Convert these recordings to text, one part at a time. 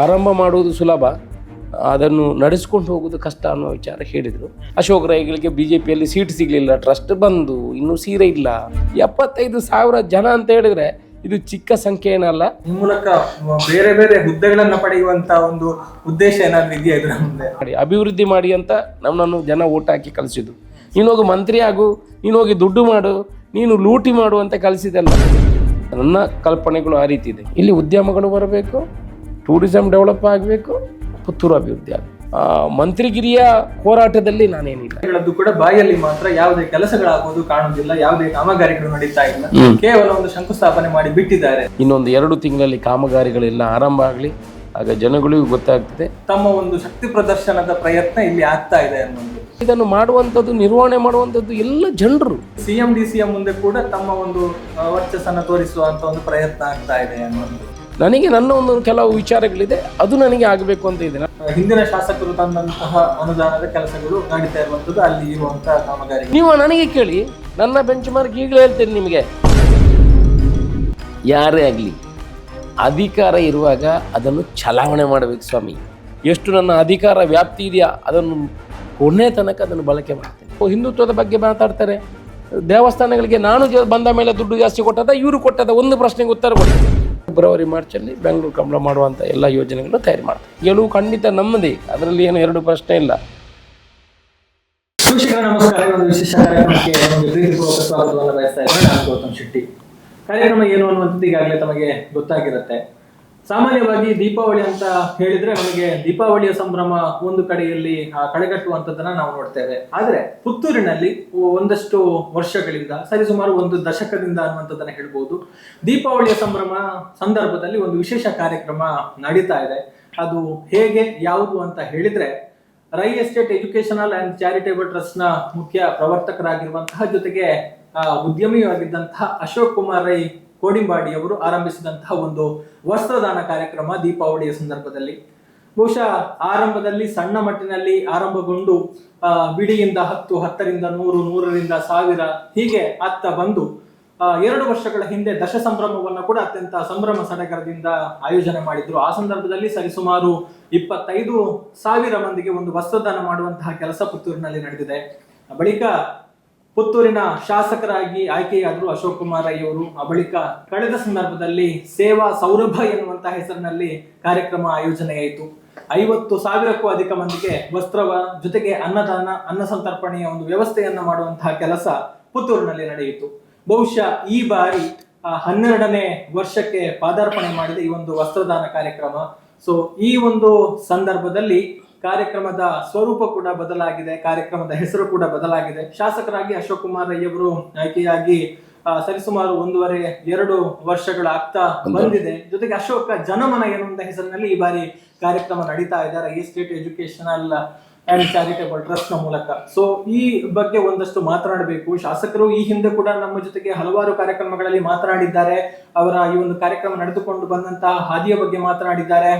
ಆರಂಭ ಮಾಡುವುದು ಸುಲಭ, ಅದನ್ನು ನಡೆಸ್ಕೊಂಡು ಹೋಗೋದು ಕಷ್ಟ ಅನ್ನೋ ವಿಚಾರ ಹೇಳಿದರು. ಅಶೋಕ್ ರೈಗಳಿಗೆ BJPಯಲ್ಲಿ ಸೀಟ್ ಸಿಗಲಿಲ್ಲ, ಟ್ರಸ್ಟ್ ಬಂದು ಇನ್ನೂ ಸೀರೆ ಇಲ್ಲ. 75,000 ಜನ ಅಂತ ಹೇಳಿದ್ರೆ ಇದು ಚಿಕ್ಕ ಸಂಖ್ಯೆ ಏನಲ್ಲ. ಈ ಮೂಲಕ ಬೇರೆ ಬೇರೆ ಹುದ್ದೆಗಳನ್ನ ಪಡೆಯುವಂತ ಒಂದು ಉದ್ದೇಶ ಏನಾದ್ರು ಇದೆಯಾ ಇದರ ಮುಂದೆ? ಅಭಿವೃದ್ಧಿ ಮಾಡಿ ಅಂತ ನಮ್ಮನ್ನು ಜನ ಓಟ್ ಹಾಕಿ ಕಳಿಸಿದ್ದು. ನೀನು ಹೋಗಿ ಮಂತ್ರಿ ಆಗು, ನೀನು ಹೋಗಿ ದುಡ್ಡು ಮಾಡು, ನೀನು ಲೂಟಿ ಮಾಡು ಅಂತ ಕಲಿಸಿದಲ್ಲ. ನನ್ನ ಕಲ್ಪನೆಗಳು ಆ ರೀತಿ ಇದೆ. ಇಲ್ಲಿ ಉದ್ಯಮಗಳು ಬರಬೇಕು, ಟೂರಿಸಂ ಡೆವಲಪ್ ಆಗಬೇಕು, ಪುತ್ತೂರು ಅಭಿವೃದ್ಧಿ ಆಗಬೇಕು. ಮಂತ್ರಿಗಿರಿಯ ಹೋರಾಟದಲ್ಲಿ ನಾನೇನಿಲ್ಲ. ಕೂಡ ಬಾಯಲ್ಲಿ ಮಾತ್ರ ಯಾವುದೇ ಕೆಲಸಗಳಾಗುವುದು ಕಾಣುವುದಿಲ್ಲ, ಯಾವುದೇ ಕಾಮಗಾರಿಗಳು ನಡೀತಾ ಇಲ್ಲ, ಕೇವಲ ಒಂದು ಶಂಕುಸ್ಥಾಪನೆ ಮಾಡಿ ಬಿಟ್ಟಿದ್ದಾರೆ. ಇನ್ನೊಂದು 2 ತಿಂಗಳಲ್ಲಿ ಕಾಮಗಾರಿಗಳೆಲ್ಲ ಆರಂಭ ಆಗಲಿ, ಆಗ ಜನಗಳಿಗೂ ಗೊತ್ತಾಗ್ತದೆ. ತಮ್ಮ ಒಂದು ಶಕ್ತಿ ಪ್ರದರ್ಶನದ ಪ್ರಯತ್ನ ಇಲ್ಲಿ ಆಗ್ತಾ ಇದೆ ಅನ್ನೋದು. ಇದನ್ನು ಮಾಡುವಂಥದ್ದು, ನಿರ್ವಹಣೆ ಮಾಡುವಂಥದ್ದು ಎಲ್ಲ ಜನರು. CM DCM ಮುಂದೆ ಕೂಡ ತಮ್ಮ ಒಂದು ವರ್ಚಸ್ಸನ್ನು ತೋರಿಸುವಂತ ಒಂದು ಪ್ರಯತ್ನ ಆಗ್ತಾ ಇದೆ ಅನ್ನೋದು. ನನಗೆ ನನ್ನ ಒಂದು ಕೆಲವು ವಿಚಾರಗಳಿದೆ, ಅದು ನನಗೆ ಆಗಬೇಕು ಅಂತ ಇದೆ. ಹಿಂದಿನ ಶಾಸಕರು ತಂದಂತಹ ಅನುದಾನದ ಕೆಲಸಗಳು ನಡೀತಾ ಇರುವಂತದ್ದು, ಅಲ್ಲಿ ಇರುವಂತಹ ಕಾಮಗಾರಿ. ನೀವು ನನಗೆ ಕೇಳಿ, ನನ್ನ ಬೆಂಚ್ ಮಾರ್ಕ್ ಈಗಲೇ ಹೇಳ್ತೇನೆ ನಿಮಗೆ. ಯಾರೇ ಆಗಲಿ ಅಧಿಕಾರ ಇರುವಾಗ ಅದನ್ನು ಚಲಾವಣೆ ಮಾಡಬೇಕು ಸ್ವಾಮಿ. ಎಷ್ಟು ನನ್ನ ಅಧಿಕಾರ ವ್ಯಾಪ್ತಿ ಇದೆಯಾ ಅದನ್ನು ಕೊನೆ ತನಕ ಅದನ್ನು ಬಳಕೆ ಮಾಡ್ತೇನೆ. ಹಿಂದುತ್ವದ ಬಗ್ಗೆ ಮಾತಾಡ್ತಾರೆ. ದೇವಸ್ಥಾನಗಳಿಗೆ ನಾನು ಬಂದ ಮೇಲೆ ದುಡ್ಡು ಜಾಸ್ತಿ ಕೊಟ್ಟದ, ಇವರು ಕೊಟ್ಟದ, ಒಂದು ಪ್ರಶ್ನೆಗೆ ಉತ್ತರ ಕೊಡಿ. ಫೆಬ್ರವರಿ ಮಾರ್ಚಲ್ಲಿ ಬೆಂಗಳೂರು ಕಂಬಳ ಮಾಡುವಂಥ ಎಲ್ಲ ಯೋಜನೆಗಳನ್ನು ತಯಾರು ಮಾಡ್ತಾರೆ. ಗೆಲುವು ಖಂಡಿತ ನಮ್ಮದೇ, ಅದರಲ್ಲಿ ಏನು 2 ಪ್ರಶ್ನೆ ಇಲ್ಲ. ನಮಸ್ಕಾರ. ಒಂದು ವಿಶೇಷ ಕಾರ್ಯಕ್ರಮಕ್ಕೆ ಪ್ರೀತಿಪೂರ್ವಕ ಸ್ವಾಗತವನ್ನು ಬಯಸ್ತಾ ಇದ್ದೇನೆ. ನಾನು ಗೌತಮ್ ಶೆಟ್ಟಿ. ಕಾರ್ಯಕ್ರಮ ಏನು ಅನ್ನುವಂಥದ್ದು ಈಗಾಗಲೇ ತಮಗೆ ಗೊತ್ತಾಗಿರುತ್ತೆ. ಸಾಮಾನ್ಯವಾಗಿ ದೀಪಾವಳಿ ಅಂತ ಹೇಳಿದ್ರೆ ನಮಗೆ ದೀಪಾವಳಿಯ ಸಂಭ್ರಮ ಒಂದು ಕಡೆಯಲ್ಲಿ ಕಳೆಗಟ್ಟುವಂಥದ್ದನ್ನ ನಾವು ನೋಡ್ತೇವೆ. ಆದ್ರೆ ಪುತ್ತೂರಿನಲ್ಲಿ ಒಂದಷ್ಟು ವರ್ಷಗಳಿಂದ, ಸರಿಸುಮಾರು 1 ದಶಕದಿಂದ ಅನ್ನುವಂಥದ್ದನ್ನ ಹೇಳ್ಬೋದು, ದೀಪಾವಳಿಯ ಸಂಭ್ರಮ ಸಂದರ್ಭದಲ್ಲಿ ಒಂದು ವಿಶೇಷ ಕಾರ್ಯಕ್ರಮ ನಡೀತಾ ಇದೆ. ಅದು ಹೇಗೆ, ಯಾವುದು ಅಂತ ಹೇಳಿದ್ರೆ, Rai estate educational and charitable trust ನ ಮುಖ್ಯ ಪ್ರವರ್ತಕರಾಗಿರುವಂತಹ, ಜೊತೆಗೆ ಉದ್ಯಮಿಯಾಗಿದ್ದಂತಹ ಅಶೋಕ್ ಕುಮಾರ್ ರೈ ಕೋಡಿಂಬಾಡಿ ಅವರು ಆರಂಭಿಸಿದಂತಹ ಒಂದು ವಸ್ತ್ರದಾನ ಕಾರ್ಯಕ್ರಮ ದೀಪಾವಳಿಯ ಸಂದರ್ಭದಲ್ಲಿ. ಬಹುಶಃ ಆರಂಭದಲ್ಲಿ ಸಣ್ಣ ಮಟ್ಟಿನಲ್ಲಿ ಆರಂಭಗೊಂಡು ಬಿಡಿಯಿಂದ 10, 10ರಿಂದ 100, 100ರಿಂದ 1000 ಹೀಗೆ ಆಗ್ತಾ ಬಂದು 2 ವರ್ಷಗಳ ಹಿಂದೆ ದಶ ಸಂಭ್ರಮವನ್ನು ಕೂಡ ಅತ್ಯಂತ ಸಂಭ್ರಮ ಸಡಗರದಿಂದ ಆಯೋಜನೆ ಮಾಡಿದ್ರು. ಆ ಸಂದರ್ಭದಲ್ಲಿ ಸರಿಸುಮಾರು 25,000 ಮಂದಿಗೆ ಒಂದು ವಸ್ತ್ರದಾನ ಮಾಡುವಂತಹ ಕೆಲಸ ಪುತ್ತೂರಿನಲ್ಲಿ ನಡೆದಿದೆ. ಬಳಿಕ ಪುತ್ತೂರಿನ ಶಾಸಕರಾಗಿ ಆಯ್ಕೆಯಾದರು ಅಶೋಕ್ ಕುಮಾರ್ ರೈ ಅವರು. ಬಳಿಕ ಕಳೆದ ಸಂದರ್ಭದಲ್ಲಿ ಸೇವಾ ಸೌರಭ ಎನ್ನುವಂತಹ ಹೆಸರಿನಲ್ಲಿ ಕಾರ್ಯಕ್ರಮ ಆಯೋಜನೆಯಾಯಿತು. 50,000ಕ್ಕೂ ಅಧಿಕ ಮಂದಿಗೆ ವಸ್ತ್ರವ ಜೊತೆಗೆ ಅನ್ನದಾನ, ಅನ್ನ ಸಂತರ್ಪಣೆಯ ಒಂದು ವ್ಯವಸ್ಥೆಯನ್ನ ಮಾಡುವಂತಹ ಕೆಲಸ ಪುತ್ತೂರಿನಲ್ಲಿ ನಡೆಯಿತು. ಬಹುಶಃ ಈ ಬಾರಿ 12ನೇ ವರ್ಷಕ್ಕೆ ಪಾದಾರ್ಪಣೆ ಮಾಡಿದ ಈ ಒಂದು ವಸ್ತ್ರದಾನ ಕಾರ್ಯಕ್ರಮ. ಸೊ ಈ ಒಂದು ಸಂದರ್ಭದಲ್ಲಿ ಕಾರ್ಯಕ್ರಮದ ಸ್ವರೂಪ ಕೂಡ ಬದಲಾಗಿದೆ, ಕಾರ್ಯಕ್ರಮದ ಹೆಸರು ಕೂಡ ಬದಲಾಗಿದೆ. ಶಾಸಕರಾಗಿ ಅಶೋಕ್ ಕುಮಾರ್ ರೈ ಅವರು ಆಯ್ಕೆಯಾಗಿ ಸರಿಸುಮಾರು 1.5-2 ವರ್ಷಗಳು ಆಗ್ತಾ ಬಂದಿದೆ. ಜೊತೆಗೆ ಅಶೋಕ ಜನಮನ ಎನ್ನುವಂತ ಹೆಸರಿನಲ್ಲಿ ಈ ಬಾರಿ ಕಾರ್ಯಕ್ರಮ ನಡೀತಾ ಇದೆ Rai estate educational and charitable trust ನ ಮೂಲಕ. ಸೊ ಈ ಬಗ್ಗೆ ಒಂದಷ್ಟು ಮಾತನಾಡಬೇಕು. ಶಾಸಕರು ಈ ಹಿಂದೆ ಕೂಡ ನಮ್ಮ ಜೊತೆಗೆ ಹಲವಾರು ಕಾರ್ಯಕ್ರಮಗಳಲ್ಲಿ ಮಾತನಾಡಿದ್ದಾರೆ. ಅವರ ಈ ಒಂದು ಕಾರ್ಯಕ್ರಮ ನಡೆದುಕೊಂಡು ಬಂದಂತಹ ಹಾದಿಯ ಬಗ್ಗೆ ಮಾತನಾಡಿದ್ದಾರೆ.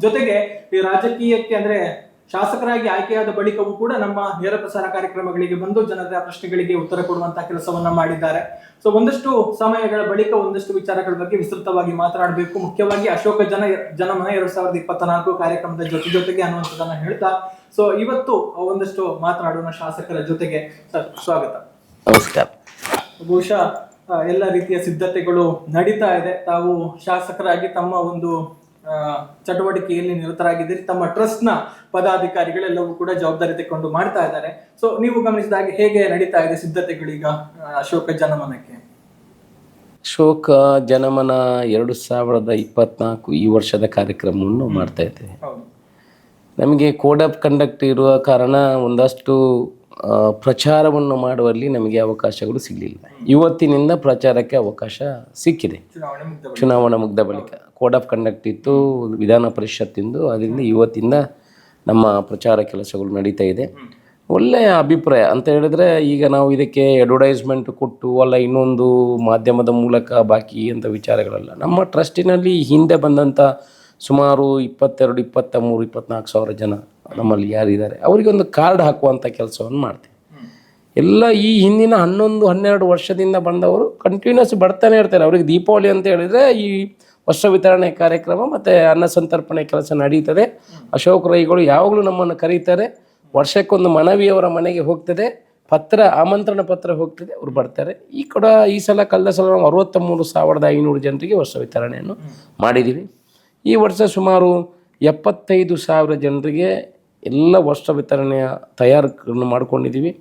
ಜೊತೆಗೆ ಈ ರಾಜಕೀಯಕ್ಕೆ ಅಂದ್ರೆ ಶಾಸಕರಾಗಿ ಆಯ್ಕೆಯಾದ ಬಳಿಕವೂ ಕೂಡ ನಮ್ಮ ನೇರ ಪ್ರಸಾರ ಕಾರ್ಯಕ್ರಮಗಳಿಗೆ ಬಂದು ಜನರ ಪ್ರಶ್ನೆಗಳಿಗೆ ಉತ್ತರ ಕೊಡುವಂತಹ ಕೆಲಸವನ್ನ ಮಾಡಿದ್ದಾರೆ. ಸೊ ಒಂದಷ್ಟು ಸಮಯಗಳ ಬಳಿಕ ಒಂದಷ್ಟು ವಿಚಾರಗಳ ಬಗ್ಗೆ ವಿಸ್ತೃತವಾಗಿ ಮಾತನಾಡಬೇಕು. ಮುಖ್ಯವಾಗಿ ಅಶೋಕ ಜನಮನ 2024 ಕಾರ್ಯಕ್ರಮದ ಜೊತೆಗೆ ಅನ್ನುವಂಥದ್ದನ್ನ ಹೇಳ್ತಾ, ಸೊ ಇವತ್ತು ಒಂದಷ್ಟು ಮಾತನಾಡೋಣ ಶಾಸಕರ ಜೊತೆಗೆ. ಸರ್, ಸ್ವಾಗತ. ನಮಸ್ಕಾರ. ಬಹುಶಃ ಎಲ್ಲ ರೀತಿಯ ಸಿದ್ಧತೆಗಳು ನಡೀತಾ ಇದೆ. ತಾವು ಶಾಸಕರಾಗಿ ತಮ್ಮ ಒಂದು ಚಟುವಟಿಕೆಯಲ್ಲಿ ನಿರತರಾಗಿದ್ದೀರಿ. ತಮ್ಮ ಟ್ರಸ್ಟ್ ನ ಪದಾಧಿಕಾರಿಗಳೆಲ್ಲವೂ ಕೂಡ ಜವಾಬ್ದಾರಿ ತೆಗೆದುಕೊಂಡು ಮಾಡ್ತಾ ಇದ್ದಾರೆ. ಸೊ ನೀವು ಗಮನಿಸಿದಾಗ ಹೇಗೆ ನಡೀತಾ ಇದೆ ಸಿದ್ಧತೆಗಳೀಗ ಅಶೋಕ ಜನಮನಕ್ಕೆ? ಅಶೋಕ ಜನಮನ 2024 ಈ ವರ್ಷದ ಕಾರ್ಯಕ್ರಮವನ್ನು ಮಾಡ್ತಾ ಇದ್ದೇವೆ. ನಮಗೆ ಕೋಡ್ ಆಫ್ ಕಂಡಕ್ಟ್ ಇರುವ ಕಾರಣ ಒಂದಷ್ಟು ಪ್ರಚಾರವನ್ನು ಮಾಡುವಲ್ಲಿ ನಮಗೆ ಅವಕಾಶಗಳು ಸಿಗಲಿಲ್ಲ. ಇವತ್ತಿನಿಂದ ಪ್ರಚಾರಕ್ಕೆ ಅವಕಾಶ ಸಿಕ್ಕಿದೆ. ಚುನಾವಣಾ ಮುಗ್ದ ಬಳಿಕ ಕೋಡ್ ಆಫ್ ಕಂಡಕ್ಟ್ ಇತ್ತು, ವಿಧಾನ ಪರಿಷತ್ತಿಂದು, ಅದರಿಂದ ಇವತ್ತಿಂದ ನಮ್ಮ ಪ್ರಚಾರ ಕೆಲಸಗಳು ನಡೀತಾ ಇದೆ. ಒಳ್ಳೆಯ ಅಭಿಪ್ರಾಯ ಅಂತ ಹೇಳಿದ್ರೆ, ಈಗ ನಾವು ಇದಕ್ಕೆ ಅಡ್ವರ್ಟೈಸ್ಮೆಂಟ್ ಕೊಟ್ಟು ಅಲ್ಲ ಇನ್ನೊಂದು ಮಾಧ್ಯಮದ ಮೂಲಕ ಬಾಕಿ ಅಂತ ವಿಚಾರಗಳಲ್ಲ. ನಮ್ಮ ಟ್ರಸ್ಟಿನಲ್ಲಿ ಹಿಂದೆ ಬಂದಂಥ ಸುಮಾರು 22, 23, 24 ಸಾವಿರ ಜನ ನಮ್ಮಲ್ಲಿ ಯಾರಿದ್ದಾರೆ ಅವರಿಗೆ ಒಂದು ಕಾರ್ಡ್ ಹಾಕುವಂಥ ಕೆಲಸವನ್ನು ಮಾಡ್ತೀವಿ. ಎಲ್ಲ ಈ ಹಿಂದಿನ 11-12 ವರ್ಷದಿಂದ ಬಂದವರು ಕಂಟಿನ್ಯೂಸ್ ಬರ್ತಾನೆ ಇರ್ತಾರೆ. ಅವ್ರಿಗೆ ದೀಪಾವಳಿ ಅಂತ ಹೇಳಿದರೆ ಈ ವಸ್ತ್ರ ವಿತರಣೆ ಕಾರ್ಯಕ್ರಮ ಮತ್ತು ಅನ್ನ ಸಂತರ್ಪಣೆ ಕೆಲಸ ನಡೀತದೆ. ಅಶೋಕ್ ರೈಗಳು ಯಾವಾಗಲೂ ನಮ್ಮನ್ನು ಕರೀತಾರೆ. ವರ್ಷಕ್ಕೊಂದು ಮನವಿ ಅವರ ಮನೆಗೆ ಹೋಗ್ತದೆ, ಆಮಂತ್ರಣ ಪತ್ರ ಹೋಗ್ತದೆ, ಅವ್ರು ಬರ್ತಾರೆ. ಈ ಸಲ ಕಳೆದ ಸಲ ನಾವು 63,500 ಜನರಿಗೆ ವಸ್ತ್ರ ವಿತರಣೆಯನ್ನು ಮಾಡಿದ್ದೀವಿ. ಈ ವರ್ಷ ಸುಮಾರು 75,000 ಜನರಿಗೆ ಎಲ್ಲ ವಸ್ತ್ರ ವಿತರಣೆಯ ತಯಾರಿಯನ್ನು ಮಾಡ್ಕೊಂಡಿದ್ದೀವಿ.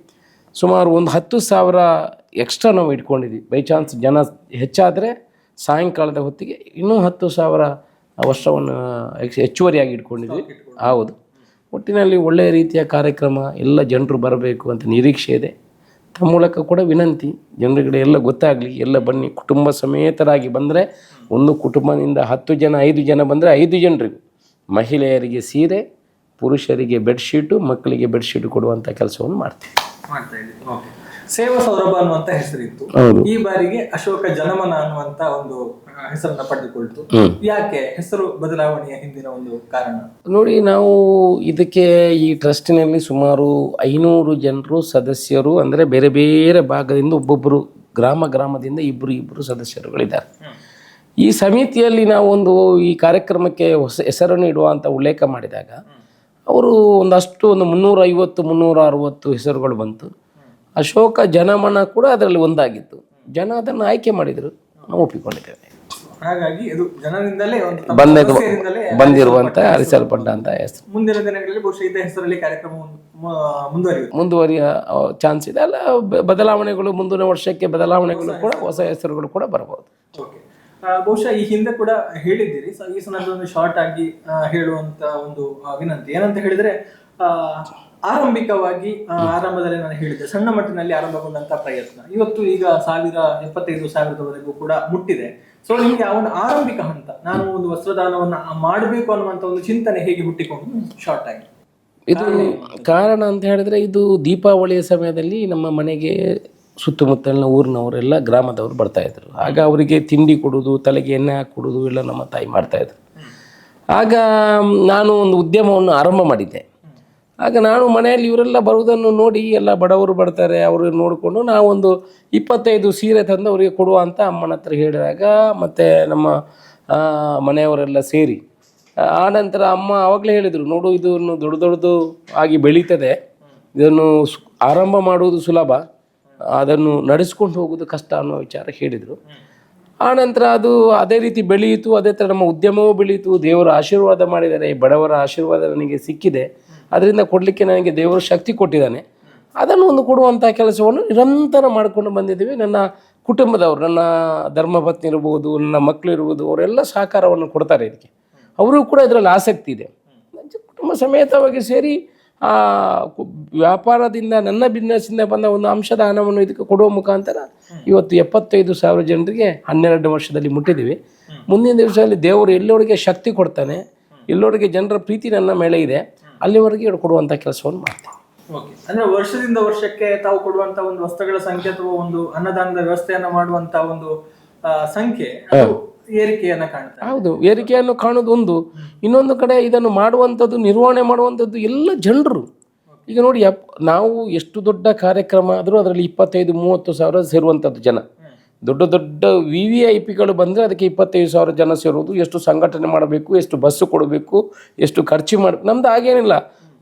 ಸುಮಾರು ಒಂದು 10,000 ಎಕ್ಸ್ಟ್ರಾ ನಾವು ಇಟ್ಕೊಂಡಿದ್ದೀವಿ. ಬೈ ಚಾನ್ಸ್ ಜನ ಹೆಚ್ಚಾದರೆ ಸಾಯಂಕಾಲದ ಹೊತ್ತಿಗೆ ಇನ್ನೂ 10,000 ವಸ್ತ್ರವನ್ನು ಹೆಚ್ಚುವರಿಯಾಗಿ ಇಟ್ಕೊಂಡಿದ್ವಿ. ಹೌದು, ಒಟ್ಟಿನಲ್ಲಿ ಒಳ್ಳೆಯ ರೀತಿಯ ಕಾರ್ಯಕ್ರಮ, ಎಲ್ಲ ಜನರು ಬರಬೇಕು ಅಂತ ನಿರೀಕ್ಷೆ ಇದೆ. ತಮ್ಮ ಮೂಲಕ ಕೂಡ ವಿನಂತಿ, ಜನರುಗಳಿಗೆ ಎಲ್ಲ ಗೊತ್ತಾಗಲಿ, ಎಲ್ಲ ಬನ್ನಿ, ಕುಟುಂಬ ಸಮೇತರಾಗಿ ಬಂದರೆ, ಒಂದು ಕುಟುಂಬದಿಂದ 10 ಜನ 5 ಜನ ಬಂದರೆ 5 ಜನರಿಗೂ ಮಹಿಳೆಯರಿಗೆ ಸೀರೆ, ಪುರುಷರಿಗೆ ಬೆಡ್ಶೀಟು, ಮಕ್ಕಳಿಗೆ ಬೆಡ್ಶೀಟು ಕೊಡುವಂಥ ಕೆಲಸವನ್ನು ಮಾಡ್ತಾ ಇದ್ದೀವಿ. ಸೇವಾ ಸೌರಭ ಅನ್ನುವಂತ ಹೆಸರಿತ್ತು, ಈ ಬಾರಿಗೆ ಅಶೋಕ ಜನಮನ ಅನ್ನುವಂತ ಒಂದು ಹೆಸರನ್ನ ಪಡೆದುಕೊಳ್ತು. ಯಾಕೆ ಹೆಸರು ಬದಲಾವಣೆಯ ಹಿಂದಿನ ಒಂದು ಕಾರಣ? ನೋಡಿ, ನಾವು ಇದಕ್ಕೆ ಈ ಟ್ರಸ್ಟಿನಲ್ಲಿ ಸುಮಾರು 500 ಜನರು ಸದಸ್ಯರು, ಅಂದರೆ ಬೇರೆ ಬೇರೆ ಭಾಗದಿಂದ ಒಬ್ಬೊಬ್ಬರು ಗ್ರಾಮದಿಂದ ಇಬ್ಬರು ಸದಸ್ಯರುಗಳಿದ್ದಾರೆ. ಈ ಸಮಿತಿಯಲ್ಲಿ ನಾವು ಈ ಕಾರ್ಯಕ್ರಮಕ್ಕೆ ಹೊಸ ಹೆಸರನ್ನು ಇಡುವಂಥ ಉಲ್ಲೇಖ ಮಾಡಿದಾಗ ಅವರು ಒಂದು 350-360 ಹೆಸರುಗಳು ಬಂತು. ಅಶೋಕ ಜನಮನ ಕೂಡ ಅದರಲ್ಲಿ ಒಂದಾಗಿತ್ತು. ಜನ ಅದನ್ನು ಆಯ್ಕೆ ಮಾಡಿದರು, ನಾವು ಒಪ್ಪಿಕೊಂಡಿದ್ದೇವೆ. ಹಾಗಾಗಿ ಇದು ಜನರಿಂದಲೇ ಬಂದಿರುವಂಥ ಅರಿಸಲ್ಪಟ್ಟ ಅಂತ ಹೆಸರು. ಮುಂದಿನ ದಿನಗಳಲ್ಲಿ ಬಹುಶಃ ಇದೇ ಹೆಸರಲ್ಲಿ ಕಾರ್ಯಕ್ರಮ ಮುಂದುವರಿಯ ಚಾನ್ಸ್ ಇದೆ. ಅಲ್ಲ, ಬದಲಾವಣೆಗಳು ಮುಂದಿನ ವರ್ಷಕ್ಕೆ ಬದಲಾವಣೆಗಳು ಕೂಡ, ಹೊಸ ಹೆಸರುಗಳು ಕೂಡ ಬರಬಹುದು. ಬಹುಶಃ ಈ ಹಿಂದೆ ಕೂಡ ಹೇಳಿದ್ದೀರಿ, ಈ ಸಂದರ್ಭದಲ್ಲಿ ಶಾರ್ಟ್ ಆಗಿ ಹೇಳುವಂತ ಒಂದು ವಿನಂತಿ ಏನಂತ ಹೇಳಿದ್ರೆ, ಆರಂಭಿಕವಾಗಿ ಆರಂಭದಲ್ಲಿ ನಾನು ಹೇಳಿದ್ದೆ, ಸಣ್ಣ ಮಟ್ಟಿನಲ್ಲಿ ಆರಂಭಗೊಂಡಂತ ಪ್ರಯತ್ನ ಇವತ್ತು ಈಗ 75,000ವರೆಗೂ ಕೂಡ ಮುಟ್ಟಿದೆ. ಸೊ ನಿಮ್ಗೆ ಆ ಒಂದು ಆರಂಭಿಕ ಹಂತ, ನಾನು ಒಂದು ವಸ್ತ್ರದಾನವನ್ನ ಮಾಡಬೇಕು ಅನ್ನುವಂತ ಒಂದು ಚಿಂತನೆ ಹೇಗೆ ಹುಟ್ಟಿಕೊಂಡು ಶಾರ್ಟ್ ಆಗಿ? ಇದು ಕಾರಣ ಅಂತ ಹೇಳಿದ್ರೆ, ಇದು ದೀಪಾವಳಿಯ ಸಮಯದಲ್ಲಿ ನಮ್ಮ ಮನೆಗೆ ಸುತ್ತಮುತ್ತಲಿನ ಊರಿನವರೆಲ್ಲ ಗ್ರಾಮದವರು ಬರ್ತಾಯಿದ್ರು. ಆಗ ಅವರಿಗೆ ತಿಂಡಿ ಕೊಡೋದು, ತಲೆಗೆ ಎಣ್ಣೆ ಹಾಕಿ ಕೊಡೋದು ಎಲ್ಲ ನಮ್ಮ ತಾಯಿ ಮಾಡ್ತಾಯಿದ್ರು. ಆಗ ನಾನು ಒಂದು ಉದ್ಯಮವನ್ನು ಆರಂಭ ಮಾಡಿದ್ದೆ. ಆಗ ನಾನು ಮನೆಯಲ್ಲಿ ಇವರೆಲ್ಲ ಬರುವುದನ್ನು ನೋಡಿ, ಎಲ್ಲ ಬಡವರು ಬರ್ತಾರೆ, ಅವರು ನೋಡಿಕೊಂಡು ನಾವೊಂದು 25 ಸೀರೆ ತಂದು ಅವರಿಗೆ ಕೊಡುವ ಅಂತ ಅಮ್ಮನ ಹತ್ರ ಹೇಳಿದಾಗ, ಮತ್ತು ನಮ್ಮ ಮನೆಯವರೆಲ್ಲ ಸೇರಿ ಆನಂತರ ಅಮ್ಮ ಆವಾಗಲೇ ಹೇಳಿದರು, ನೋಡು, ಇದನ್ನು ದೊಡ್ಡದು ಆಗಿ ಬೆಳೀತದೆ, ಇದನ್ನು ಆರಂಭ ಮಾಡುವುದು ಸುಲಭ, ಅದನ್ನು ನಡೆಸ್ಕೊಂಡು ಹೋಗೋದು ಕಷ್ಟ ಅನ್ನೋ ವಿಚಾರ ಹೇಳಿದರು. ಆನಂತರ ಅದು ಅದೇ ರೀತಿ ಬೆಳೆಯಿತು. ಅದೇ ಥರ ನಮ್ಮ ಉದ್ಯಮವೂ ಬೆಳೀತು. ದೇವರ ಆಶೀರ್ವಾದ ಮಾಡಿದ್ದಾರೆ, ಬಡವರ ಆಶೀರ್ವಾದ ನನಗೆ ಸಿಕ್ಕಿದೆ. ಅದರಿಂದ ಕೊಡಲಿಕ್ಕೆ ನನಗೆ ದೇವರು ಶಕ್ತಿ ಕೊಟ್ಟಿದ್ದಾನೆ. ಅದನ್ನು ಕೊಡುವಂಥ ಕೆಲಸವನ್ನು ನಿರಂತರ ಮಾಡಿಕೊಂಡು ಬಂದಿದ್ದೀವಿ. ನನ್ನ ಕುಟುಂಬದವರು, ನನ್ನ ಧರ್ಮಪತ್ನಿ ಇರ್ಬೋದು, ನನ್ನ ಮಕ್ಕಳು ಇರ್ಬೋದು, ಅವರೆಲ್ಲ ಸಹಕಾರವನ್ನು ಕೊಡ್ತಾರೆ ಇದಕ್ಕೆ. ಅವರಿಗೂ ಕೂಡ ಇದರಲ್ಲಿ ಆಸಕ್ತಿ ಇದೆ. ಕುಟುಂಬ ಸಮೇತವಾಗಿ ಸೇರಿ ವ್ಯಾಪಾರದಿಂದ, ನನ್ನ ಬಿಸ್ನೆಸ್ಸಿಂದ ಬಂದ ಒಂದು ಅಂಶದ ಹಣವನ್ನು ಇದಕ್ಕೆ ಕೊಡುವ ಮುಖಾಂತರ ಇವತ್ತು 75,000 ಜನರಿಗೆ 12 ವರ್ಷದಲ್ಲಿ ಮುಟ್ಟಿದ್ದೀವಿ. ಮುಂದಿನ ದಿವಸದಲ್ಲಿ ದೇವರು ಎಲ್ಲರಿಗೆ ಶಕ್ತಿ ಕೊಡ್ತಾನೆ, ಎಲ್ಲರಿಗೆ ಜನರ ಪ್ರೀತಿ ನನ್ನ ಮೇಲೆ ಇದೆ, ಅಲ್ಲಿವರೆಗೆ ಕೊಡುವಂಥ ಕೆಲಸವನ್ನು ಮಾಡ್ತೇವೆ. ಅಂದ್ರೆ ವರ್ಷದಿಂದ ವರ್ಷಕ್ಕೆ ತಾವು ಕೊಡುವಂತ ಒಂದು ವಸ್ತ್ರಗಳ ಸಂಖ್ಯೆ ಅಥವಾ ಒಂದು ಅನ್ನದಾನದ ವ್ಯವಸ್ಥೆಯನ್ನ ಮಾಡುವಂತ ಒಂದು ಸಂಖ್ಯೆ ಏರಿಕೆಯನ್ನ ಕಾಣ್ತಾರೆ. ಹೌದು, ಏರಿಕೆಯನ್ನು ಕಾಣೋದು ಒಂದು. ಇನ್ನೊಂದು ಕಡೆ ಇದನ್ನು ಮಾಡುವಂಥದ್ದು, ನಿರ್ವಹಣೆ ಮಾಡುವಂಥದ್ದು ಎಲ್ಲ ಜನರು. ಈಗ ನೋಡಿ, ನಾವು ಎಷ್ಟು ದೊಡ್ಡ ಕಾರ್ಯಕ್ರಮ ಆದರೂ ಅದರಲ್ಲಿ 25-30 ಸಾವಿರ ಸೇರುವಂಥದ್ದು ಜನ. ದೊಡ್ಡ VVIPಗಳು ಬಂದರೆ ಅದಕ್ಕೆ 25,000 ಜನ ಸೇರೋದು. ಎಷ್ಟು ಸಂಘಟನೆ ಮಾಡಬೇಕು, ಎಷ್ಟು ಬಸ್ಸು ಕೊಡಬೇಕು, ಎಷ್ಟು ಖರ್ಚು ಮಾಡಬೇಕು. ನಮ್ದು ಹಾಗೇನಿಲ್ಲ,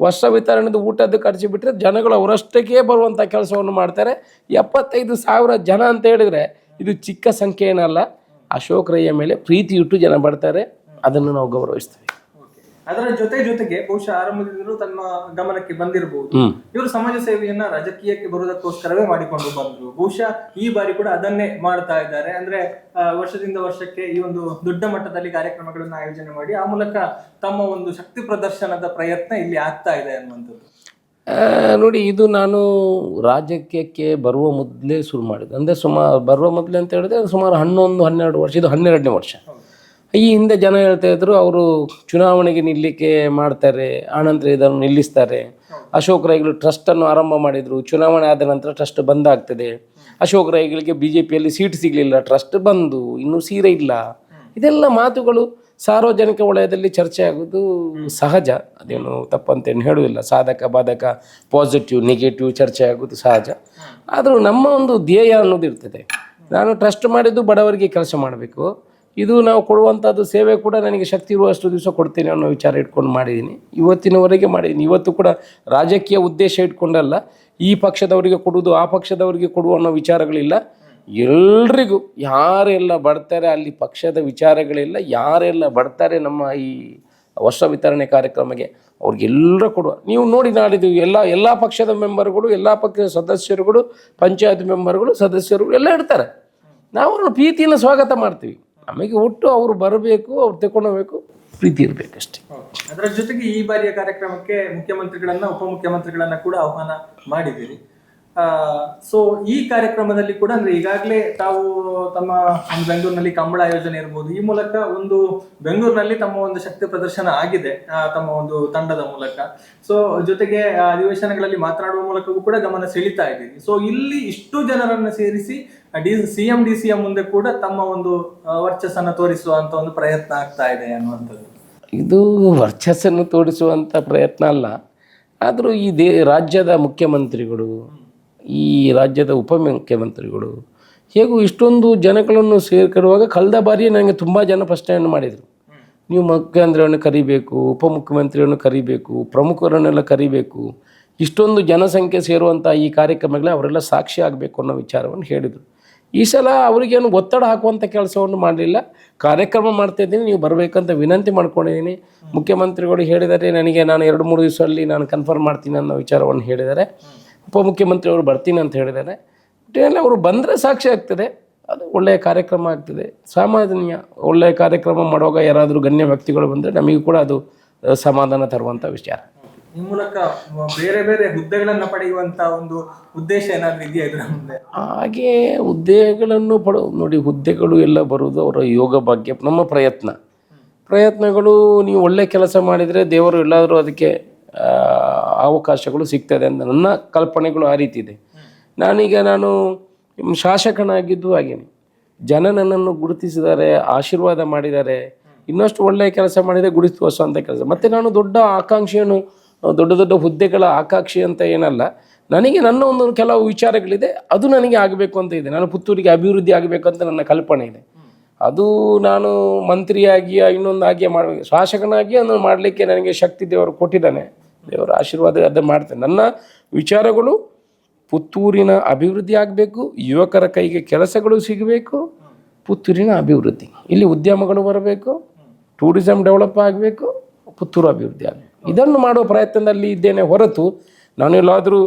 ವಸ್ತ್ರ ವಿತರಣೆದು ಊಟದ್ದು ಖರ್ಚು ಬಿಟ್ಟರೆ ಜನಗಳು ಅವರಷ್ಟಕ್ಕೆ ಬರುವಂಥ ಕೆಲಸವನ್ನು ಮಾಡ್ತಾರೆ. 75,000 ಜನ ಅಂತ ಹೇಳಿದರೆ ಇದು ಚಿಕ್ಕ ಸಂಖ್ಯೆ ಏನಲ್ಲ. ಅಶೋಕ್ ರೈಯ ಮೇಲೆ ಪ್ರೀತಿ ಇಟ್ಟು ಜನ ಬರ್ತಾರೆ, ಅದನ್ನು ನಾವು ಗೌರವಿಸ್ತೇವೆ. ಅದರ ಜೊತೆಗೆ ಬಹುಶಃ ಆರಂಭದಿಂದಲೂ ತಮ್ಮ ಗಮನಕ್ಕೆ ಬಂದಿರಬಹುದು, ಇವರು ಸಮಾಜ ಸೇವೆಯನ್ನ ರಾಜಕೀಯಕ್ಕೆ ಬರುವುದಕ್ಕೋಸ್ಕರವೇ ಮಾಡಿಕೊಂಡು ಬಂದ್ರು. ಬಹುಶಃ ಈ ಬಾರಿ ಕೂಡ ಅದನ್ನೇ ಮಾಡ್ತಾ ಇದ್ದಾರೆ. ಅಂದ್ರೆ ವರ್ಷದಿಂದ ವರ್ಷಕ್ಕೆ ಈ ಒಂದು ದೊಡ್ಡ ಮಟ್ಟದಲ್ಲಿ ಕಾರ್ಯಕ್ರಮಗಳನ್ನು ಆಯೋಜನೆ ಮಾಡಿ ಆ ಮೂಲಕ ತಮ್ಮ ಒಂದು ಶಕ್ತಿ ಪ್ರದರ್ಶನದ ಪ್ರಯತ್ನ ಇಲ್ಲಿ ಆಗ್ತಾ ಇದೆ ಅನ್ನುವಂಥದ್ದು. ನೋಡಿ, ಇದು ನಾನು ರಾಜಕೀಯಕ್ಕೆ ಬರುವ ಮೊದಲೇ ಶುರು ಮಾಡಿದ್ದು. ಅಂದರೆ ಬರುವ ಮೊದಲೇ ಅಂತ ಹೇಳಿದ್ರೆ ಸುಮಾರು 11-12 ವರ್ಷ, ಇದು 12ನೇ ವರ್ಷ. ಈ ಹಿಂದೆ ಜನ ಹೇಳ್ತಾ ಇದ್ರು, ಅವರು ಚುನಾವಣೆಗೆ ನಿಲ್ಲಲಿಕ್ಕೆ ಮಾಡ್ತಾರೆ, ಆನಂತರ ಇದನ್ನು ನಿಲ್ಲಿಸ್ತಾರೆ. ಅಶೋಕ್ ರೈಗಳು ಟ್ರಸ್ಟನ್ನು ಆರಂಭ ಮಾಡಿದರು, ಚುನಾವಣೆ ಆದ ನಂತರ ಟ್ರಸ್ಟ್ ಬಂದಾಗ್ತದೆ. ಅಶೋಕ್ ರೈಗಳಿಗೆ BJPಯಲ್ಲಿ ಸೀಟ್ ಸಿಗಲಿಲ್ಲ, ಟ್ರಸ್ಟ್ ಬಂದು ಇನ್ನೂ ಸೀರೆ ಇಲ್ಲ. ಇದೆಲ್ಲ ಮಾತುಗಳು ಸಾರ್ವಜನಿಕ ವಲಯದಲ್ಲಿ ಚರ್ಚೆ ಆಗೋದು ಸಹಜ, ಅದೇನು ತಪ್ಪಂತೇನು ಹೇಳುವುದಿಲ್ಲ. ಸಾಧಕ ಬಾಧಕ, ಪಾಸಿಟಿವ್ ನೆಗೆಟಿವ್ ಚರ್ಚೆ ಆಗೋದು ಸಹಜ. ಆದರೂ ನಮ್ಮ ಒಂದು ಧ್ಯೇಯ ಅನ್ನೋದು ಇರ್ತದೆ. ನಾನು ಟ್ರಸ್ಟ್ ಮಾಡಿದ್ದು ಬಡವರಿಗೆ ಕೆಲಸ ಮಾಡಬೇಕು. ಇದು ನಾವು ಕೊಡುವಂಥದ್ದು ಸೇವೆ ಕೂಡ ನನಗೆ ಶಕ್ತಿ ಇರುವಷ್ಟು ದಿವಸ ಕೊಡ್ತೀನಿ ಅನ್ನೋ ವಿಚಾರ ಇಟ್ಕೊಂಡು ಮಾಡಿದ್ದೀನಿ. ಇವತ್ತಿನವರೆಗೆ ಮಾಡಿದ್ದೀನಿ. ಇವತ್ತು ಕೂಡ ರಾಜಕೀಯ ಉದ್ದೇಶ ಇಟ್ಕೊಂಡಲ್ಲ, ಈ ಪಕ್ಷದವರಿಗೆ ಕೊಡುವುದು ಆ ಪಕ್ಷದವರಿಗೆ ಕೊಡುವ ಅನ್ನೋ ವಿಚಾರಗಳಿಲ್ಲ. ಎಲ್ರಿಗೂ ಯಾರೆಲ್ಲ ಬರ್ತಾರೆ ಅಲ್ಲಿ ಪಕ್ಷದ ವಿಚಾರಗಳಿಲ್ಲ. ಯಾರೆಲ್ಲ ಬರ್ತಾರೆ ನಮ್ಮ ಈ ವಸ್ತ್ರ ವಿತರಣೆ ಕಾರ್ಯಕ್ರಮಕ್ಕೆ ಅವ್ರಿಗೆಲ್ಲರೂ ಕೊಡುವ. ನೀವು ನೋಡಿ ನಾಡಿದ್ದು ಎಲ್ಲ ಪಕ್ಷದ ಮೆಂಬರ್ಗಳು, ಎಲ್ಲ ಪಕ್ಷದ ಸದಸ್ಯರುಗಳು, ಪಂಚಾಯತ್ ಮೆಂಬರ್ಗಳು, ಸದಸ್ಯರುಗಳು ಎಲ್ಲ ಇರ್ತಾರೆ. ನಾವು ಅವ್ರನ್ನ ಪ್ರೀತಿಯಿಂದ ಸ್ವಾಗತ ಮಾಡ್ತೀವಿ. ನಮಗೆ ಒಟ್ಟು ಅವರು ಬರಬೇಕು, ಅವ್ರು ತಗೊಂಡೋಗ್ಬೇಕು, ಪ್ರೀತಿ ಇರಬೇಕಷ್ಟೇ. ಅದರ ಜೊತೆಗೆ ಈ ಬಾರಿಯ ಕಾರ್ಯಕ್ರಮಕ್ಕೆ ಮುಖ್ಯಮಂತ್ರಿಗಳನ್ನ, ಉಪಮುಖ್ಯಮಂತ್ರಿಗಳನ್ನ ಕೂಡ ಆಹ್ವಾನ ಮಾಡಿದ್ದೀರಿ. ಸೊ ಈ ಕಾರ್ಯಕ್ರಮದಲ್ಲಿ ಕೂಡ ಅಂದ್ರೆ ಈಗಾಗಲೇ ತಾವು ತಮ್ಮ ಒಂದು ಬೆಂಗಳೂರಿನಲ್ಲಿ ಕಂಬಳ ಯೋಜನೆ ಇರ್ಬೋದು, ಈ ಮೂಲಕ ಒಂದು ಬೆಂಗಳೂರಿನಲ್ಲಿ ತಮ್ಮ ಒಂದು ಶಕ್ತಿ ಪ್ರದರ್ಶನ ಆಗಿದೆ ತಮ್ಮ ಒಂದು ತಂಡದ ಮೂಲಕ. ಸೊ ಜೊತೆಗೆ ಅಧಿವೇಶನಗಳಲ್ಲಿ ಮಾತನಾಡುವ ಮೂಲಕವೂ ಕೂಡ ಗಮನ ಸೆಳೀತಾ ಇದ್ದೀರಿ. ಸೊ ಇಲ್ಲಿ ಇಷ್ಟು ಜನರನ್ನು ಸೇರಿಸಿ CM DCM ಮುಂದೆ ಕೂಡ ತಮ್ಮ ಒಂದು ವರ್ಚಸ್ಸನ್ನು ತೋರಿಸುವಂತ ಒಂದು ಪ್ರಯತ್ನ ಆಗ್ತಾ ಇದೆ ಅನ್ನುವಂಥದ್ದು. ಇದು ವರ್ಚಸ್ಸನ್ನು ತೋರಿಸುವಂಥ ಪ್ರಯತ್ನ ಅಲ್ಲ. ಆದರೂ ಈ ರಾಜ್ಯದ ಮುಖ್ಯಮಂತ್ರಿಗಳು, ಈ ರಾಜ್ಯದ ಉಪಮುಖ್ಯಮಂತ್ರಿಗಳು ಹೇಗೂ ಇಷ್ಟೊಂದು ಜನಗಳನ್ನು ಸೇರ್ಕೊಳ್ಳುವಾಗ ಕಳೆದ ಬಾರಿ ನನಗೆ ತುಂಬ ಜನ ಪ್ರಶ್ನೆಯನ್ನು ಮಾಡಿದರು. ನೀವು ಮುಖ್ಯಮಂತ್ರಿಯನ್ನು ಕರಿಬೇಕು, ಉಪಮುಖ್ಯಮಂತ್ರಿಯನ್ನು ಕರಿಬೇಕು, ಪ್ರಮುಖರನ್ನೆಲ್ಲ ಕರಿಬೇಕು, ಇಷ್ಟೊಂದು ಜನಸಂಖ್ಯೆ ಸೇರುವಂಥ ಈ ಕಾರ್ಯಕ್ರಮಗಳೇ ಅವರೆಲ್ಲ ಸಾಕ್ಷಿ ಆಗಬೇಕು ಅನ್ನೋ ವಿಚಾರವನ್ನು ಹೇಳಿದರು. ಈ ಸಲ ಅವರಿಗೇನು ಒತ್ತಡ ಹಾಕುವಂಥ ಕೆಲಸವನ್ನು ಮಾಡಲಿಲ್ಲ. ಕಾರ್ಯಕ್ರಮ ಮಾಡ್ತಾಯಿದ್ದೀನಿ, ನೀವು ಬರಬೇಕಂತ ವಿನಂತಿ ಮಾಡ್ಕೊಂಡಿದ್ದೀನಿ. ಮುಖ್ಯಮಂತ್ರಿಗಳು ಹೇಳಿದ್ದಾರೆ ನನಗೆ, ನಾನು 2-3 ದಿವಸದಲ್ಲಿ ನಾನು ಕನ್ಫರ್ಮ್ ಮಾಡ್ತೀನಿ ಅನ್ನೋ ವಿಚಾರವನ್ನು ಹೇಳಿದ್ದಾರೆ. ಉಪಮುಖ್ಯಮಂತ್ರಿಯವರು ಬರ್ತೀನಿ ಅಂತ ಹೇಳಿದ್ದಾರೆ. ಒಟ್ಟಿನಲ್ಲಿ ಅವರು ಬಂದರೆ ಸಾಕ್ಷಿ ಆಗ್ತದೆ, ಅದು ಒಳ್ಳೆಯ ಕಾರ್ಯಕ್ರಮ ಆಗ್ತದೆ. ಸಾಮಾನ್ಯ ಒಳ್ಳೆಯ ಕಾರ್ಯಕ್ರಮ ಮಾಡುವಾಗ ಯಾರಾದರೂ ಗಣ್ಯ ವ್ಯಕ್ತಿಗಳು ಬಂದರೆ ನಮಗೂ ಕೂಡ ಅದು ಸಮಾಧಾನ ತರುವಂಥ ವಿಚಾರ. ಈ ಮೂಲಕ ಬೇರೆ ಬೇರೆ ಹುದ್ದೆಗಳನ್ನು ಪಡೆಯುವಂತ ಒಂದು ಉದ್ದೇಶ ಏನಾದರೂ ಇದೆಯಾ ಇದರ ಮುಂದೆ? ಹಾಗೆ ಹುದ್ದೆಗಳನ್ನು ನೋಡಿ, ಹುದ್ದೆಗಳು ಎಲ್ಲ ಬರುವುದು ಅವರ ಯೋಗ ಭಾಗ್ಯ. ನಮ್ಮ ಪ್ರಯತ್ನಗಳು ನೀವು ಒಳ್ಳೆ ಕೆಲಸ ಮಾಡಿದರೆ ದೇವರು ಎಲ್ಲಾದರೂ ಅದಕ್ಕೆ ಅವಕಾಶಗಳು ಸಿಗ್ತದೆ ಅಂತ ನನ್ನ ಕಲ್ಪನೆಗಳು ಆ ರೀತಿ ಇದೆ. ನಾನು ಶಾಸಕನಾಗಿದ್ದು ಹಾಗೇನೆ, ಜನ ನನ್ನನ್ನು ಗುರುತಿಸಿದ್ದಾರೆ, ಆಶೀರ್ವಾದ ಮಾಡಿದ್ದಾರೆ. ಇನ್ನಷ್ಟು ಒಳ್ಳೆಯ ಕೆಲಸ ಮಾಡಿದರೆ ಗುರುತಿಸುವಂಥ ಕೆಲಸ. ಮತ್ತು ನಾನು ದೊಡ್ಡ ಆಕಾಂಕ್ಷೆಯನ್ನು, ದೊಡ್ಡ ಹುದ್ದೆಗಳ ಆಕಾಂಕ್ಷೆ ಅಂತ ಏನಲ್ಲ. ನನಗೆ ನನ್ನ ಒಂದು ಕೆಲವು ವಿಚಾರಗಳಿದೆ, ಅದು ನನಗೆ ಆಗಬೇಕು ಅಂತ ಇದೆ. ನಾನು ಪುತ್ತೂರಿಗೆ ಅಭಿವೃದ್ಧಿ ಆಗಬೇಕಂತ ನನ್ನ ಕಲ್ಪನೆ ಇದೆ. ಅದು ನಾನು ಮಂತ್ರಿಯಾಗಿ ಇನ್ನೊಂದು ಆಗಿ ಮಾಡಬೇಕು, ಶಾಸಕನಾಗಿ ಅದನ್ನು ಮಾಡಲಿಕ್ಕೆ ನನಗೆ ಶಕ್ತಿ ದೇವರು ಕೊಟ್ಟಿದ್ದಾನೆ. ದೇವರ ಆಶೀರ್ವಾದ ಅದನ್ನು ಮಾಡ್ತೇನೆ. ನನ್ನ ವಿಚಾರಗಳು ಪುತ್ತೂರಿನ ಅಭಿವೃದ್ಧಿ ಆಗಬೇಕು, ಯುವಕರ ಕೈಗೆ ಕೆಲಸಗಳು ಸಿಗಬೇಕು, ಪುತ್ತೂರಿನ ಅಭಿವೃದ್ಧಿ, ಇಲ್ಲಿ ಉದ್ಯಮಗಳು ಬರಬೇಕು, ಟೂರಿಸಂ ಡೆವಲಪ್ ಆಗಬೇಕು, ಪುತ್ತೂರು ಅಭಿವೃದ್ಧಿ ಆಗಬೇಕು. ಇದನ್ನು ಮಾಡುವ ಪ್ರಯತ್ನದಲ್ಲಿ ಇದ್ದೇನೆ ಹೊರತು ನಾನೆಲ್ಲಾದರೂ